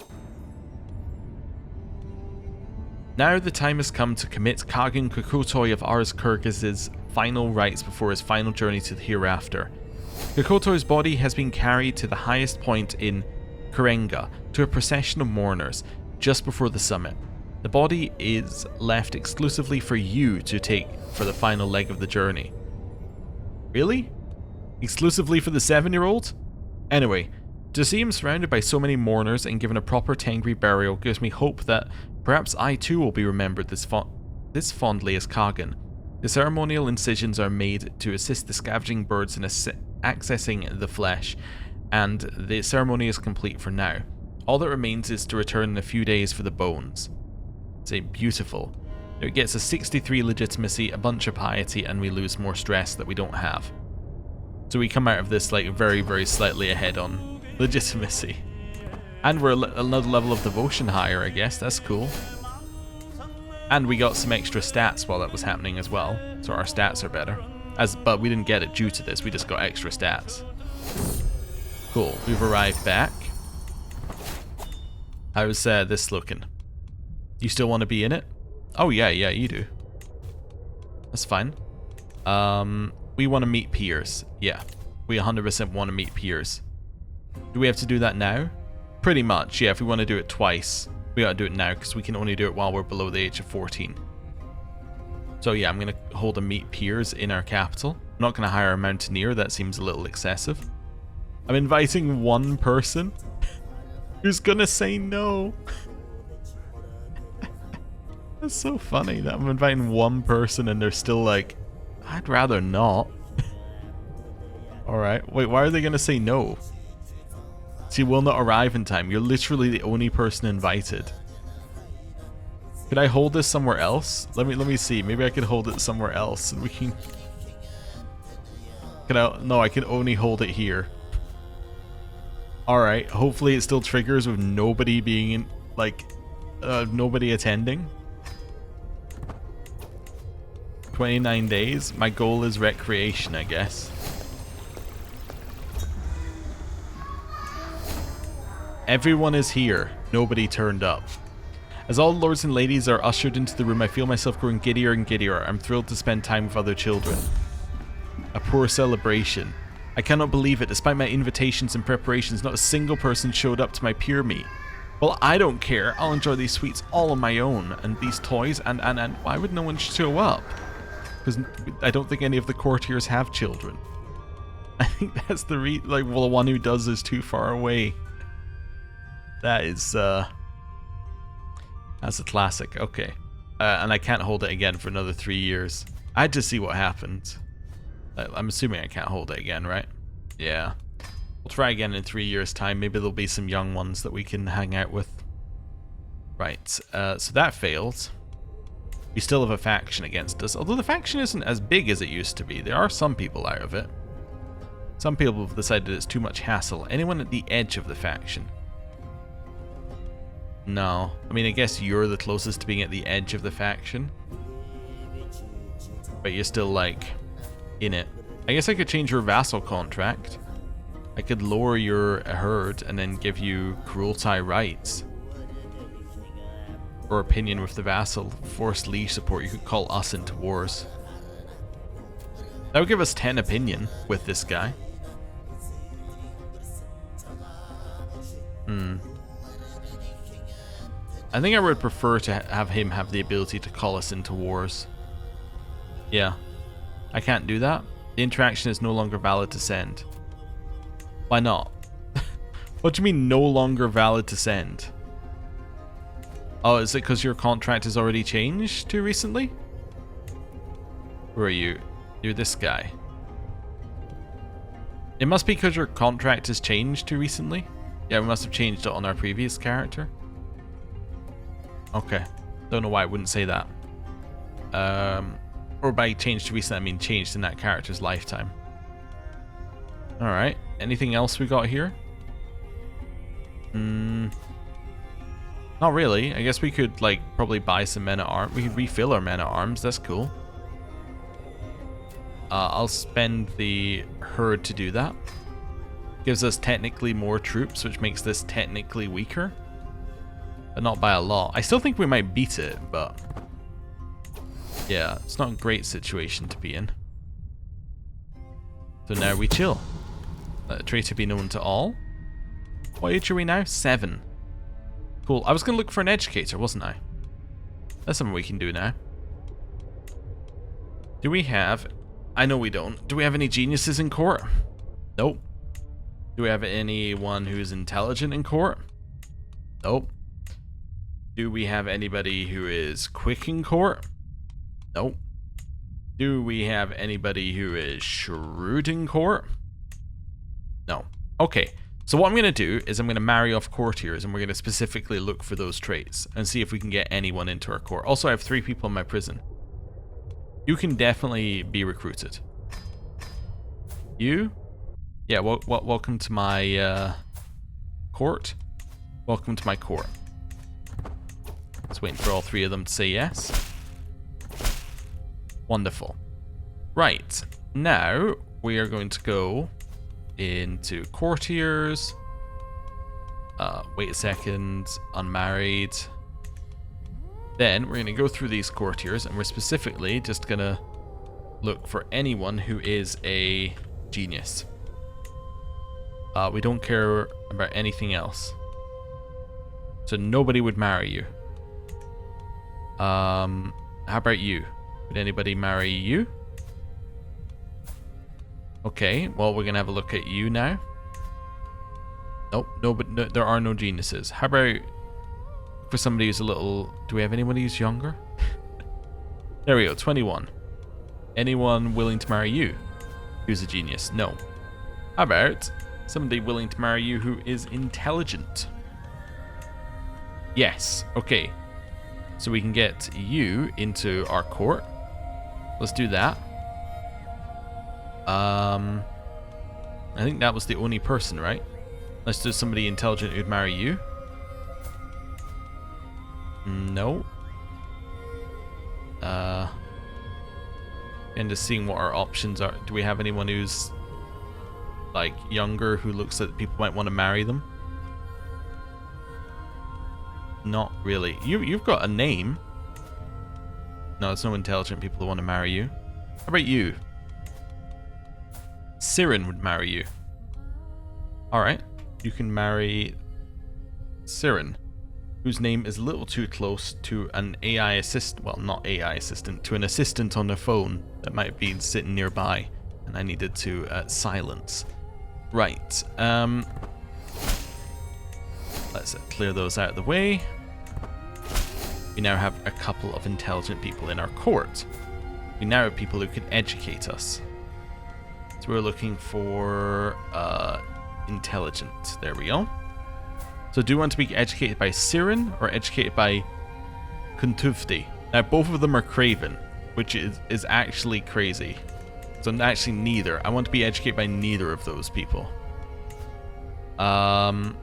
Now the time has come to commit Kagan Kokotoy of Ars Kyrgyz's final rites before his final journey to the hereafter. Kokotoy's body has been carried to the highest point in Karenga to a procession of mourners just before the summit. The body is left exclusively for you to take for the final leg of the journey. Really? Exclusively for the 7-year-old? Anyway, to see him surrounded by so many mourners and given a proper Tengri burial gives me hope that perhaps I too will be remembered this fondly as Kagan. The ceremonial incisions are made to assist the scavenging birds in accessing the flesh, and the ceremony is complete for now. All that remains is to return in a few days for the bones. It's beautiful. It gets a 63 legitimacy, a bunch of piety, and we lose more stress that we don't have. So we come out of this like very, very slightly ahead on legitimacy. And we're another level of devotion higher, I guess. That's cool. And we got some extra stats while that was happening as well. So our stats are better. But we didn't get it due to this. We just got extra stats. Cool. We've arrived back. How's this looking? You still want to be in it? Oh yeah, you do. That's fine. We want to meet peers. Yeah, we 100% want to meet peers. Do we have to do that now? Pretty much, yeah. If we want to do it twice, we gotta do it now because we can only do it while we're below the age of 14. So yeah, I'm gonna hold a meet peers in our capital. I'm not gonna hire a mountaineer. That seems a little excessive. I'm inviting one person who's gonna say no. That's so funny that I'm inviting one person and they're still like, I'd rather not. Alright, wait, why are they gonna say no? She will not arrive in time. You're literally the only person invited. Could I hold this somewhere else? Let me see. Maybe I could hold it somewhere else and we can... No, I can only hold it here. Alright, hopefully it still triggers with nobody being in, nobody attending. 29 days. My goal is recreation, I guess. Everyone is here. Nobody turned up. As all lords and ladies are ushered into the room, I feel myself growing giddier and giddier. I'm thrilled to spend time with other children. A poor celebration. I cannot believe it. Despite my invitations and preparations, not a single person showed up to my peer meet. Well, I don't care. I'll enjoy these sweets all on my own. And these toys, and why would no one show up? Because I don't think any of the courtiers have children. I think that's the the one who does is too far away. That is, that's a classic. Okay. And I can't hold it again for another 3 years. I had to see what happened. I'm assuming I can't hold it again, right? Yeah. We'll try again in 3 years' time. Maybe there'll be some young ones that we can hang out with. Right. So that failed. We still have a faction against us. Although the faction isn't as big as it used to be. There are some people out of it. Some people have decided it's too much hassle. Anyone at the edge of the faction? No. I mean, I guess you're the closest to being at the edge of the faction. But you're still, in it. I guess I could change your vassal contract. I could lower your herd and then give you cruelty rights. Or opinion with the vassal. Forced liege support. You could call us into wars. That would give us 10 opinion with this guy. I think I would prefer to have him have the ability to call us into wars. Yeah. I can't do that. The interaction is no longer valid to send. Why not? What do you mean no longer valid to send? Oh, is it because your contract has already changed too recently? Who are you? You're this guy. It must be because your contract has changed too recently. Yeah, we must have changed it on our previous character. Okay. Don't know why I wouldn't say that. Or by changed too recently, I mean changed in that character's lifetime. Alright. Anything else we got here? Not really. I guess we could, like, probably buy some men-at-arms. We could refill our men-at-arms. That's cool. I'll spend the herd to do that. Gives us technically more troops, which makes this technically weaker. But not by a lot. I still think we might beat it, but... yeah, it's not a great situation to be in. So now we chill. Let the traitor be known to all. What age are we now? 7. Cool. I was going to look for an educator, wasn't I? That's something we can do now. Do we have... I know we don't. Do we have any geniuses in court? Nope. Do we have anyone who's intelligent in court? Nope. Do we have anybody who is quick in court? Nope. Do we have anybody who is shrewd in court? No. Okay. So what I'm going to do is I'm going to marry off courtiers, and we're going to specifically look for those traits and see if we can get anyone into our court. Also, I have 3 people in my prison. You can definitely be recruited. You? Yeah, welcome to my court. Welcome to my court. Just waiting for all 3 of them to say yes. Wonderful. Right. Now, we are going to go into courtiers. Wait a second. Unmarried. Then we're going to go through these courtiers, and we're specifically just going to look for anyone who is a genius. We don't care about anything else. So nobody would marry you. How about you? Would anybody marry you? Okay, well, we're going to have a look at you now. Nope, no, there are no geniuses. How about for somebody who's a little... do we have anybody who's younger? There we go, 21. Anyone willing to marry you who's a genius? No. How about somebody willing to marry you who is intelligent? Yes, okay. So we can get you into our court. Let's do that. I think that was the only person, right? Let's do somebody intelligent who'd marry you. No. And just seeing what our options are. Do we have anyone who's like younger who looks like people might want to marry them? Not really. You've got a name. No, there's no intelligent people who want to marry you. How about you? Siren would marry you. Alright. You can marry Siren, whose name is a little too close to an AI assistant. Well, not AI assistant, to an assistant on the phone that might have been sitting nearby, and I needed to silence. Right. Let's clear those out of the way. We now have a couple of intelligent people in our court. We now have people who can educate us. So we're looking for intelligent. There we go. So do you want to be educated by Siren or educated by Kuntufti? Now both of them are Craven, which is actually crazy. So actually neither. I want to be educated by neither of those people. Alright,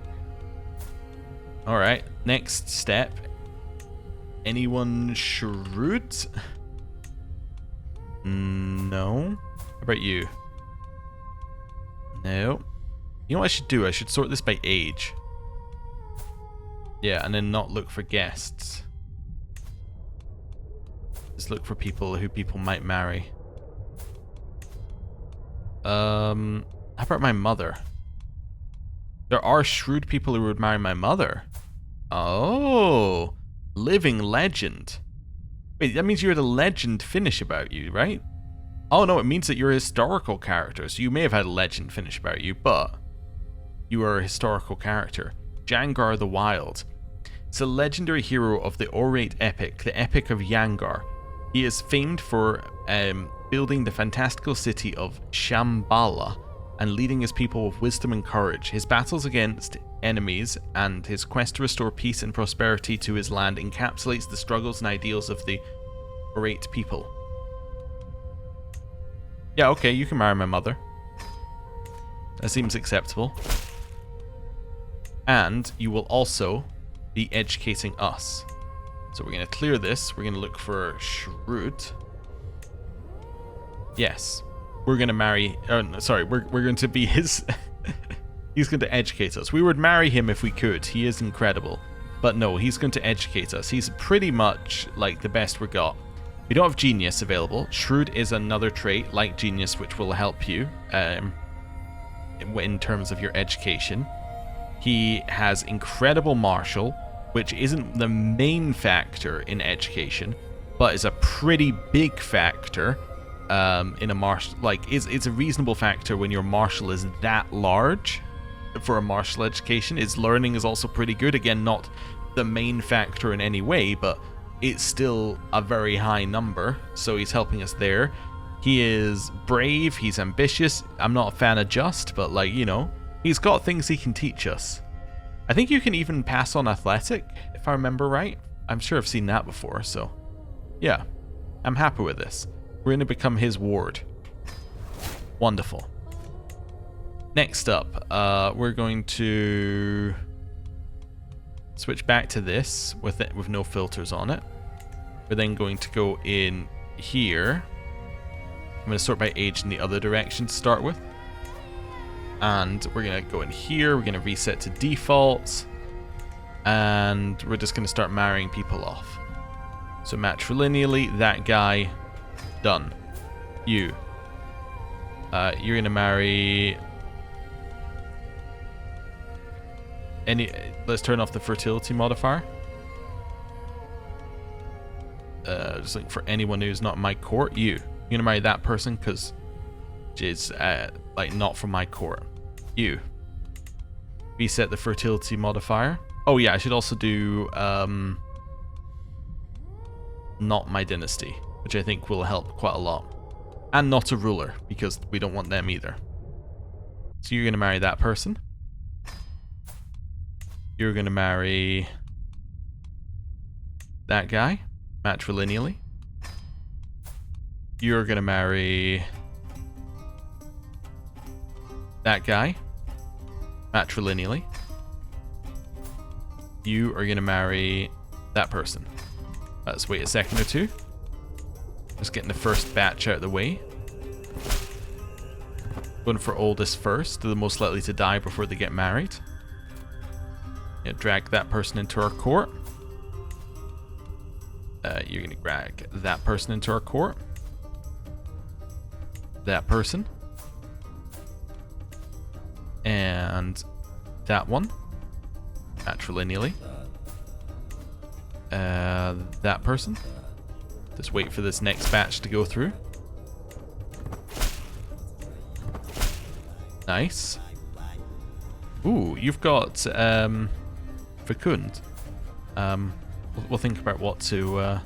next step. Anyone shrewd? No. How about you? No. You know what I should do? I should sort this by age. Yeah, and then not look for guests. Just look for people who people might marry. How about my mother? There are shrewd people who would marry my mother. Oh, living legend. Wait, that means you had a legend finish about you, right? Oh no, it means that you're a historical character. So you may have had a legend finish about you, but you are a historical character. Jangar the Wild. It's a legendary hero of the Orate epic, the Epic of Yangar. He is famed for building the fantastical city of Shambhala and leading his people with wisdom and courage. His battles against enemies and his quest to restore peace and prosperity to his land encapsulates the struggles and ideals of the Orate people. Yeah, okay, you can marry my mother. That seems acceptable. And you will also be educating us. So we're going to clear this. We're going to look for Shrewd. Yes. We're going to marry... we're going to be his... He's going to educate us. We would marry him if we could. He is incredible. But no, he's going to educate us. He's pretty much like the best we got. We don't have Genius available. Shrewd is another trait like Genius which will help you in terms of your education. He has incredible Martial, which isn't the main factor in education, but is a pretty big factor in a martial. Like, it's a reasonable factor when your Martial is that large for a martial education. His learning is also pretty good. Again, not the main factor in any way, but it's still a very high number, so he's helping us there. He is brave, he's ambitious. I'm not a fan of Just, but like, you know, he's got things he can teach us. I think you can even pass on Athletic, if I remember right. I'm sure I've seen that before, so yeah, I'm happy with this. We're going to become his ward. Wonderful. Next up, we're going to switch back to this with no filters on it. We're then going to go in here. I'm going to sort by age in the other direction to start with. And we're going to go in here. We're going to reset to defaults. And we're just going to start marrying people off. So matrilineally, that guy, done. You're going to marry... Let's turn off the fertility modifier. Just looking for anyone who's not in my court. You're gonna marry that person because she's like not from my court. You reset the fertility modifier. Oh yeah, I should also do not my dynasty, which I think will help quite a lot, and not a ruler because we don't want them either. So you're gonna marry that person. You're going to marry that guy, matrilineally. You're going to marry that guy, matrilineally. You are going to marry that person. Let's wait a second or two. Just getting the first batch out of the way. Going for oldest first, the most likely to die before they get married. Yeah, drag that person into our court. You're going to drag that person into our court. That person. And that one. Matrilineally. That person. Just wait for this next batch to go through. Nice. Ooh, you've got Fecund. We'll think about what to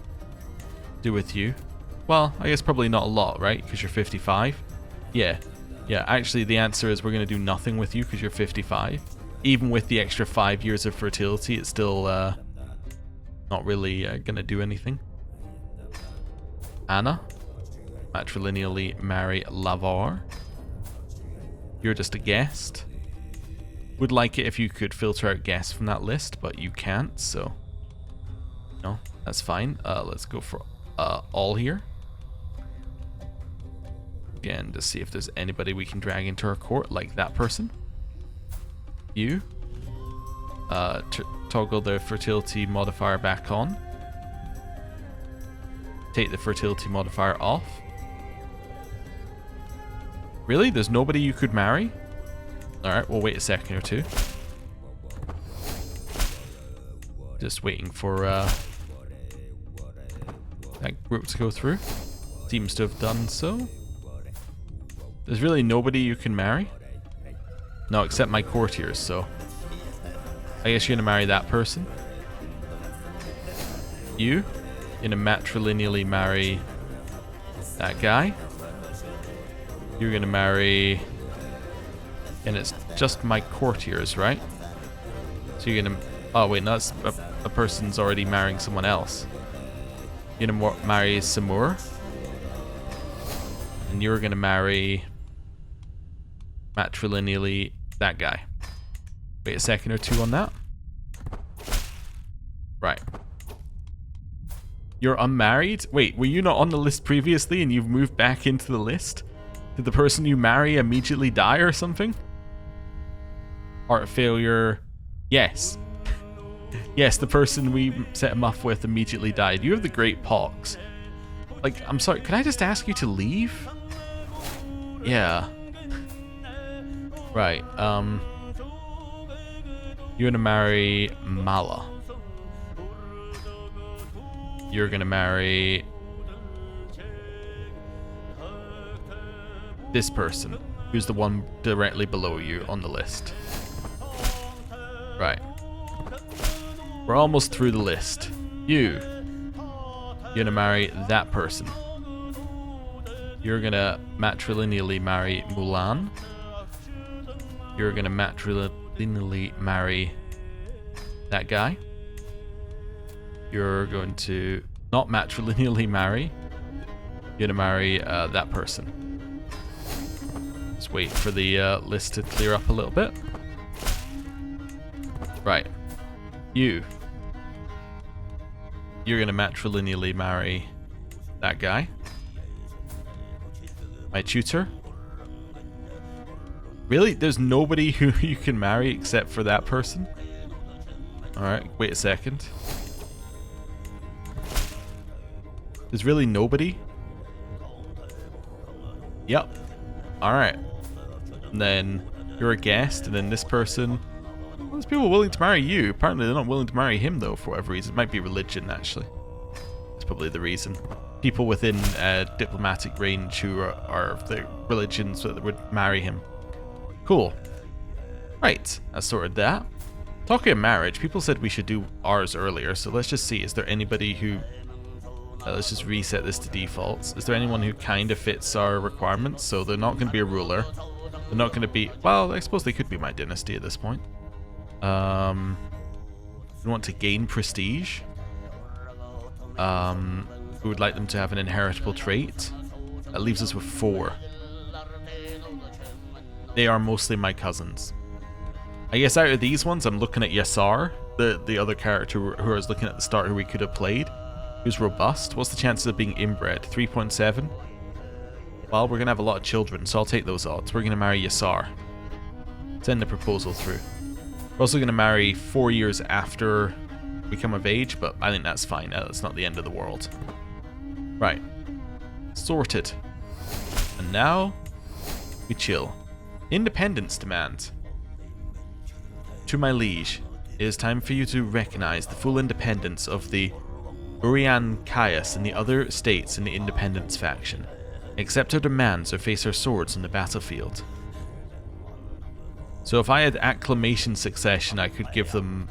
do with you. Well, I guess probably not a lot, right? Because you're 55. Yeah. Actually, the answer is we're going to do nothing with you because you're 55. Even with the extra 5 years of fertility, it's still not really going to do anything. Anna, matrilineally marry Lavar. You're just a guest. Would like it if you could filter out guests from that list, but you can't, so no, that's fine. Let's go for all here. Again, to see if there's anybody we can drag into our court, like that person. You. Toggle the fertility modifier back on. Take the fertility modifier off. Really? There's nobody you could marry? Alright, we'll wait a second or two. Just waiting for that group to go through. Seems to have done so. There's really nobody you can marry? No, except my courtiers, so I guess you're gonna marry that person. You're gonna matrilineally marry that guy. You're gonna marry, and it's just my courtiers, right? So you're gonna, oh wait, no, that's a person's already marrying someone else. You're gonna marry Samur, and you're gonna marry matrilineally that guy. Wait a second or two on that. Right. You're unmarried? Wait, were you not on the list previously and you've moved back into the list? Did the person you marry immediately die or something? Heart failure. Yes. Yes, the person we set him up with immediately died. You have the Great Pox. Like, I'm sorry, could I just ask you to leave? Yeah. Right, you're gonna marry Mala. You're gonna marry this person, who's the one directly below you on the list. Right. We're almost through the list. You're gonna marry that person. You're gonna matrilineally marry Mulan. You're gonna matrilineally marry that guy. You're going to not matrilineally marry. You're gonna marry that person. Just wait for the list to clear up a little bit. Right. You're gonna matrilineally marry that guy. My tutor. Really? There's nobody who you can marry except for that person? Alright, wait a second. There's really nobody? Yep. Alright. And then you're a guest, and then this person... Well, there's people willing to marry you. Apparently they're not willing to marry him, though, for whatever reason. It might be religion, actually. That's probably the reason. People within diplomatic range who are of the religions that would marry him. Cool. Right, I sorted that. Talking of marriage, people said we should do ours earlier, so let's just see. Is there anybody who... let's just reset this to defaults. Is there anyone who kind of fits our requirements? So they're not going to be a ruler. They're not going to be... Well, I suppose they could be my dynasty at this point. We want to gain prestige. We would like them to have an inheritable trait. That leaves us with 4. They are mostly my cousins. I guess out of these ones, I'm looking at Yassar, the other character who I was looking at the start who we could have played, who's robust. What's the chances of being inbred? 3.7? Well, we're going to have a lot of children, so I'll take those odds. We're going to marry Yassar. Send the proposal through. We're also going to marry 4 years after we come of age, but I think that's fine. That's not the end of the world. Right. Sorted. And now, we chill. Independence demand. To my liege, it is time for you to recognize the full independence of the Urian Caius and the other states in the independence faction. Accept our demands or face our swords on the battlefield. So if I had acclamation succession, I could give them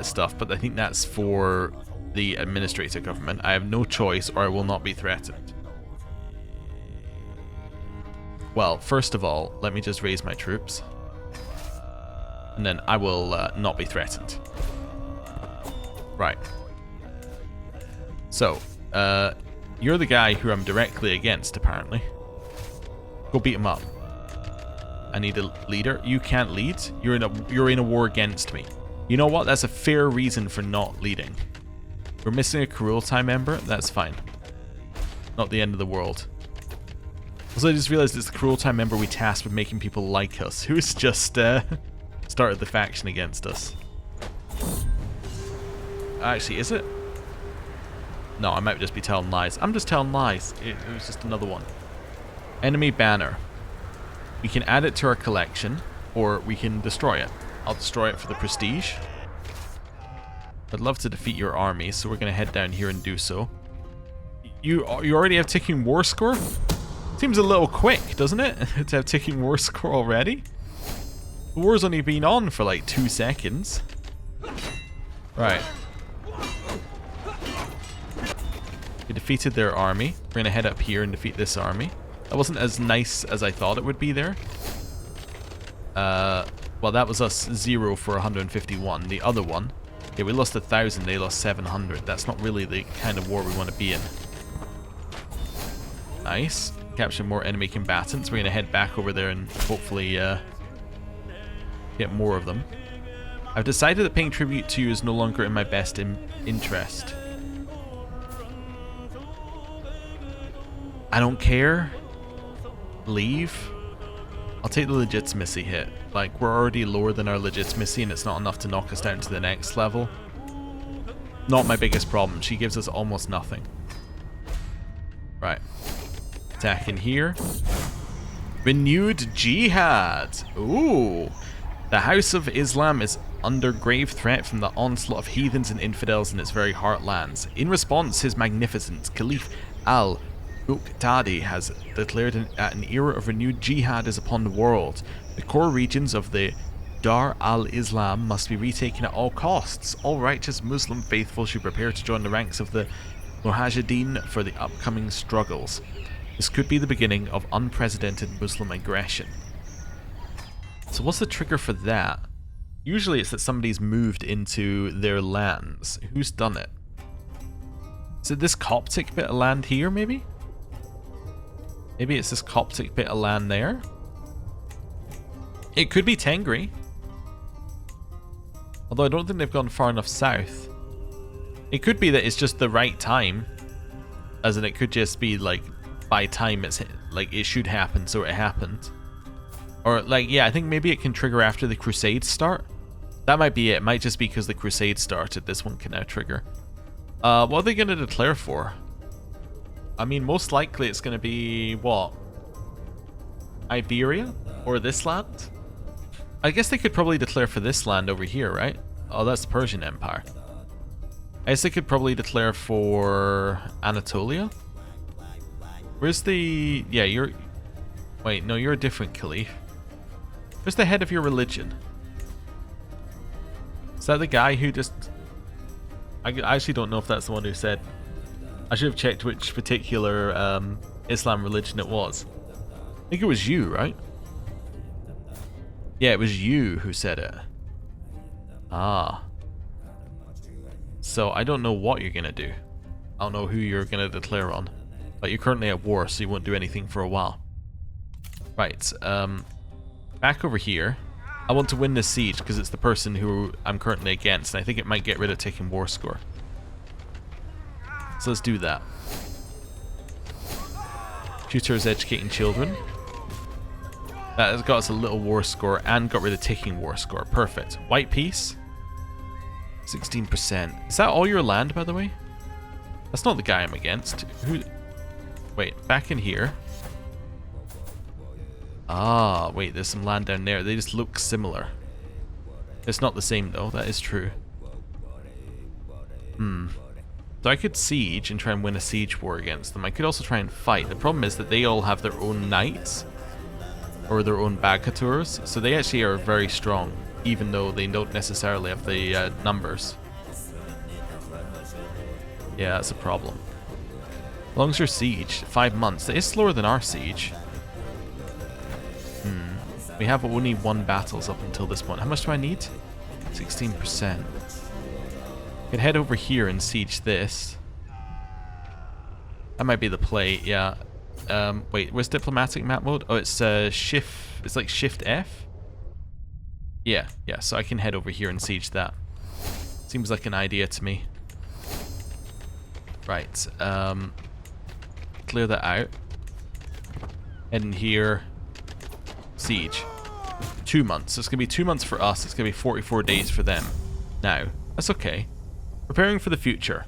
stuff, but I think that's for the administrator government. I have no choice or I will not be threatened. Well, first of all, let me just raise my troops. And then I will not be threatened. Right. So, you're the guy who I'm directly against, apparently. Go beat him up. I need a leader. You can't lead. You're in a war against me. You know what? That's a fair reason for not leading. We're missing a Kurultai member. That's fine. Not the end of the world. Also, I just realized it's the Kurultai member we tasked with making people like us, who's just started the faction against us. Actually, is it? No, I might just be telling lies. I'm just telling lies. It was just another one. Enemy banner. We can add it to our collection, or we can destroy it. I'll destroy it for the prestige. I'd love to defeat your army, so we're going to head down here and do so. You already have ticking war score? Seems a little quick, doesn't it? To have ticking war score already? The war's only been on for like 2 seconds. Right. We defeated their army. We're going to head up here and defeat this army. That wasn't as nice as I thought it would be there. Well, that was us 0 for 151. The other one, yeah, we lost 1,000. They lost 700. That's not really the kind of war we want to be in. Nice. Capture more enemy combatants. We're going to head back over there and hopefully get more of them. I've decided that paying tribute to you is no longer in my best interest. I don't care. Leave. I'll take the legitimacy hit. Like, we're already lower than our legitimacy and it's not enough to knock us down to the next level. Not my biggest problem. She gives us almost nothing. Right. Attack in here. Renewed Jihad. Ooh. The House of Islam is under grave threat from the onslaught of heathens and infidels in its very heartlands. In response, His Magnificence, Caliph al-Muqtadi has declared an era of renewed jihad is upon the world. The core regions of the Dar al-Islam must be retaken at all costs. All righteous Muslim faithful should prepare to join the ranks of the Mujahideen for the upcoming struggles. This could be the beginning of unprecedented Muslim aggression. So what's the trigger for that? Usually it's that somebody's moved into their lands. Who's done it? Is it this Coptic bit of land here, maybe? Maybe it's this Coptic bit of land there? It could be Tengri. Although I don't think they've gone far enough south. It could be that it's just the right time. As in it could just be like, by time it's like it should happen, so it happened. Or like, yeah, I think maybe it can trigger after the Crusades start. That might be it. It might just be because the Crusades started. This one can now trigger. What are they going to declare for? I mean, most likely it's going to be, what? Iberia? Or this land? I guess they could probably declare for this land over here, right? Oh, that's the Persian Empire. I guess they could probably declare for Anatolia? Where's the... Yeah, you're... Wait, no, you're a different Caliph. Where's the head of your religion? Is that the guy who just... I actually don't know if that's the one who said... I should have checked which particular Islam religion it was. I think it was you, right? Yeah, it was you who said it. Ah. So I don't know what you're going to do. I don't know who you're going to declare on. But you're currently at war, so you won't do anything for a while. Right, back over here. I want to win this siege because it's the person who I'm currently against, and I think it might get rid of taking war score. So let's do that. Tutors educating children. That has got us a little war score and got rid of taking war score. Perfect. White peace. 16%. Is that all your land, by the way? That's not the guy I'm against. Who? Wait, back in here. Ah, wait, there's some land down there. They just look similar. It's not the same, though. That is true. So I could siege and try and win a siege war against them. I could also try and fight. The problem is that they all have their own knights. Or their own bagatours. So they actually are very strong. Even though they don't necessarily have the numbers. Yeah, that's a problem. As long as your siege, 5 months. That is slower than our siege. We have only 1 battles up until this point. How much do I need? 16%. I could head over here and siege this. That might be the play, yeah. Wait, where's diplomatic map mode? Oh, it's shift. It's like Shift F. Yeah, so I can head over here and siege that. Seems like an idea to me. Right, clear that out. Head in here. Siege. 2 months. So it's going to be 2 months for us. It's going to be 44 days for them. Now, that's okay. Preparing for the future.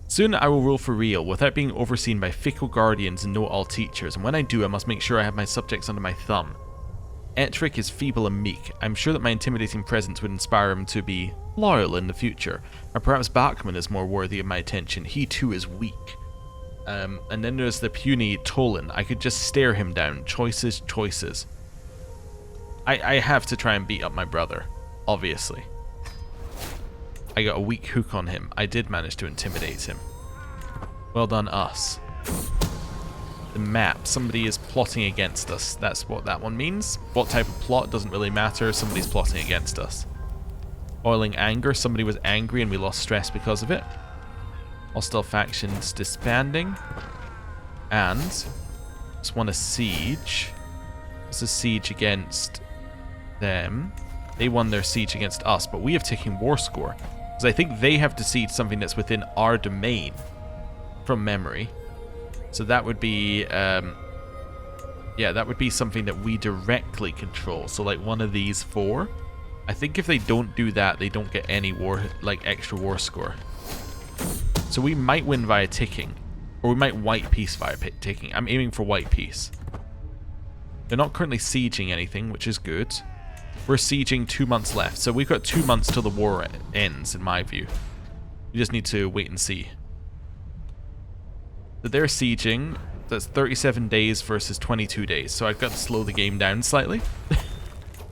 Soon I will rule for real, without being overseen by fickle guardians and know-all teachers, and when I do I must make sure I have my subjects under my thumb. Ettrick is feeble and meek. I'm sure that my intimidating presence would inspire him to be loyal in the future. Or perhaps Bachman is more worthy of my attention. He too is weak. And then there's the puny Tolan. I could just stare him down. Choices. I have to try and beat up my brother, obviously. I got a weak hook on him. I did manage to intimidate him. Well done, us. The map. Somebody is plotting against us. That's what that one means. What type of plot doesn't really matter. Somebody's plotting against us. Boiling anger. Somebody was angry and we lost stress because of it. Hostile factions disbanding. And just won a siege. It's a siege against them. They won their siege against us, but we have taken war score. Because I think they have besieged something that's within our domain. From memory. So that would be, yeah, that would be something that we directly control. So like one of these 4. I think if they don't do that, they don't get any war, like extra war score. So we might win via ticking. Or we might white peace via ticking. I'm aiming for white peace. They're not currently sieging anything, which is good. We're sieging 2 months left. So we've got 2 months till the war ends, in my view. We just need to wait and see. That they're sieging, that's 37 days versus 22 days. So I've got to slow the game down slightly.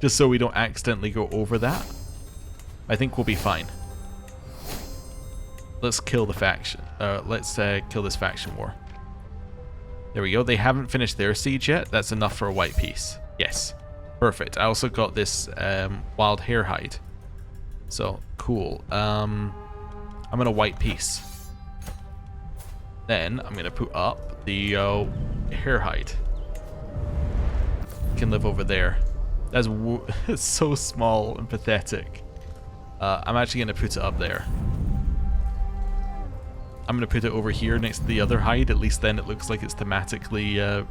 Just so we don't accidentally go over that. I think we'll be fine. Let's kill the faction. Let's kill this faction war. There we go. They haven't finished their siege yet. That's enough for a white peace. Yes. Perfect. I also got this wild hare hide. So, cool. I'm going to white peace. Then I'm going to put up the hare hide. Can live over there. That's it's so small and pathetic. I'm actually going to put it up there. I'm going to put it over here next to the other hide. At least then it looks like it's thematically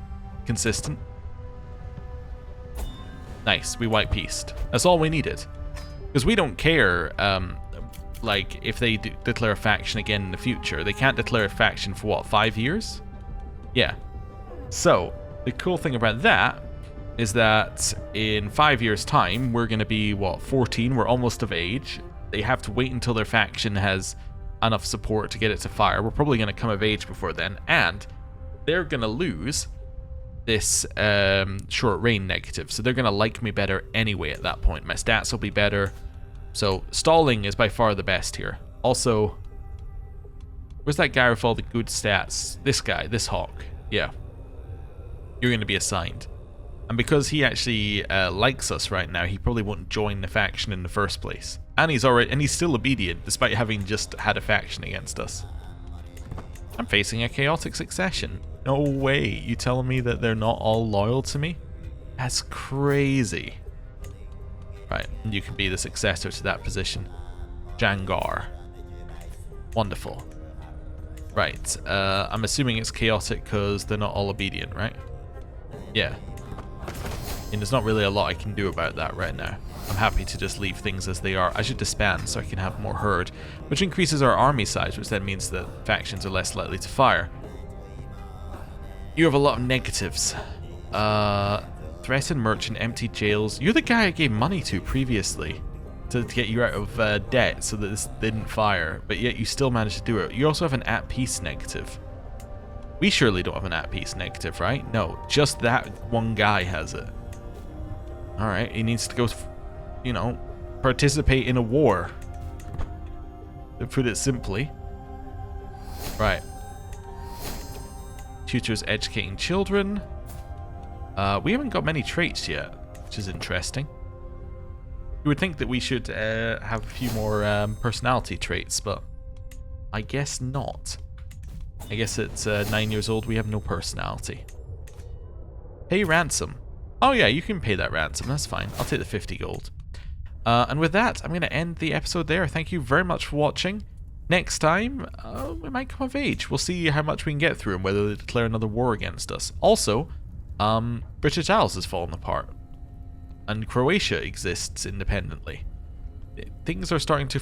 consistent. Nice. We white peaced. That's all we needed. Because we don't care... like, if they declare a faction again in the future. They can't declare a faction for, what, 5 years? Yeah. So, the cool thing about that is that in 5 years' time, we're going to be, what, 14? We're almost of age. They have to wait until their faction has enough support to get it to fire. We're probably going to come of age before then. And they're going to lose this short reign negative. So they're going to like me better anyway at that point. My stats will be better. So, stalling is by far the best here. Also, where's that guy with all the good stats? This guy, this hawk. Yeah. You're going to be assigned. And because he actually likes us right now, he probably won't join the faction in the first place. And he's still obedient, despite having just had a faction against us. I'm facing a chaotic succession. No way. You telling me that they're not all loyal to me? That's crazy. Right, and you can be the successor to that position. Jangar. Wonderful. Right, I'm assuming it's chaotic because they're not all obedient, right? Yeah. And there's not really a lot I can do about that right now. I'm happy to just leave things as they are. I should disband so I can have more herd, which increases our army size, which then means that factions are less likely to fire. You have a lot of negatives. Threaten merchant, empty jails. You're the guy I gave money to previously to get you out of debt so that this didn't fire, but yet you still managed to do it. You also have an at peace negative. We surely don't have an at peace negative, right? No, just that one guy has it. Alright, he needs to go, you know, participate in a war. To put it simply. Right. Tutors educating children. We haven't got many traits yet, which is interesting. You would think that we should have a few more personality traits, but I guess not. I guess at 9 years old we have no personality. Pay ransom. Oh yeah, you can pay that ransom, that's fine. I'll take the 50 gold. And with that, I'm going to end the episode there. Thank you very much for watching. Next time, we might come of age. We'll see how much we can get through and whether they declare another war against us. Also, British Isles has fallen apart. And Croatia exists independently. Things are starting to...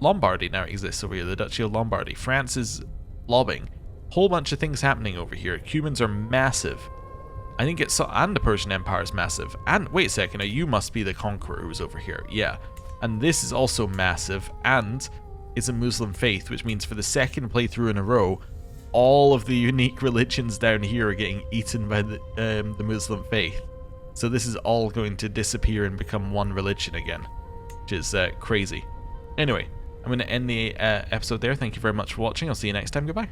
Lombardy now exists over here, the Duchy of Lombardy. France is lobbying. Whole bunch of things happening over here. Cumans are massive. I think it's... And the Persian Empire is massive. And, wait a second, you must be the conqueror who's over here. Yeah. And this is also massive. And it's a Muslim faith, which means for the second playthrough in a row, all of the unique religions down here are getting eaten by the Muslim faith. So this is all going to disappear and become one religion again, which is crazy. Anyway, I'm going to end the episode there. Thank you very much for watching. I'll see you next time. Goodbye.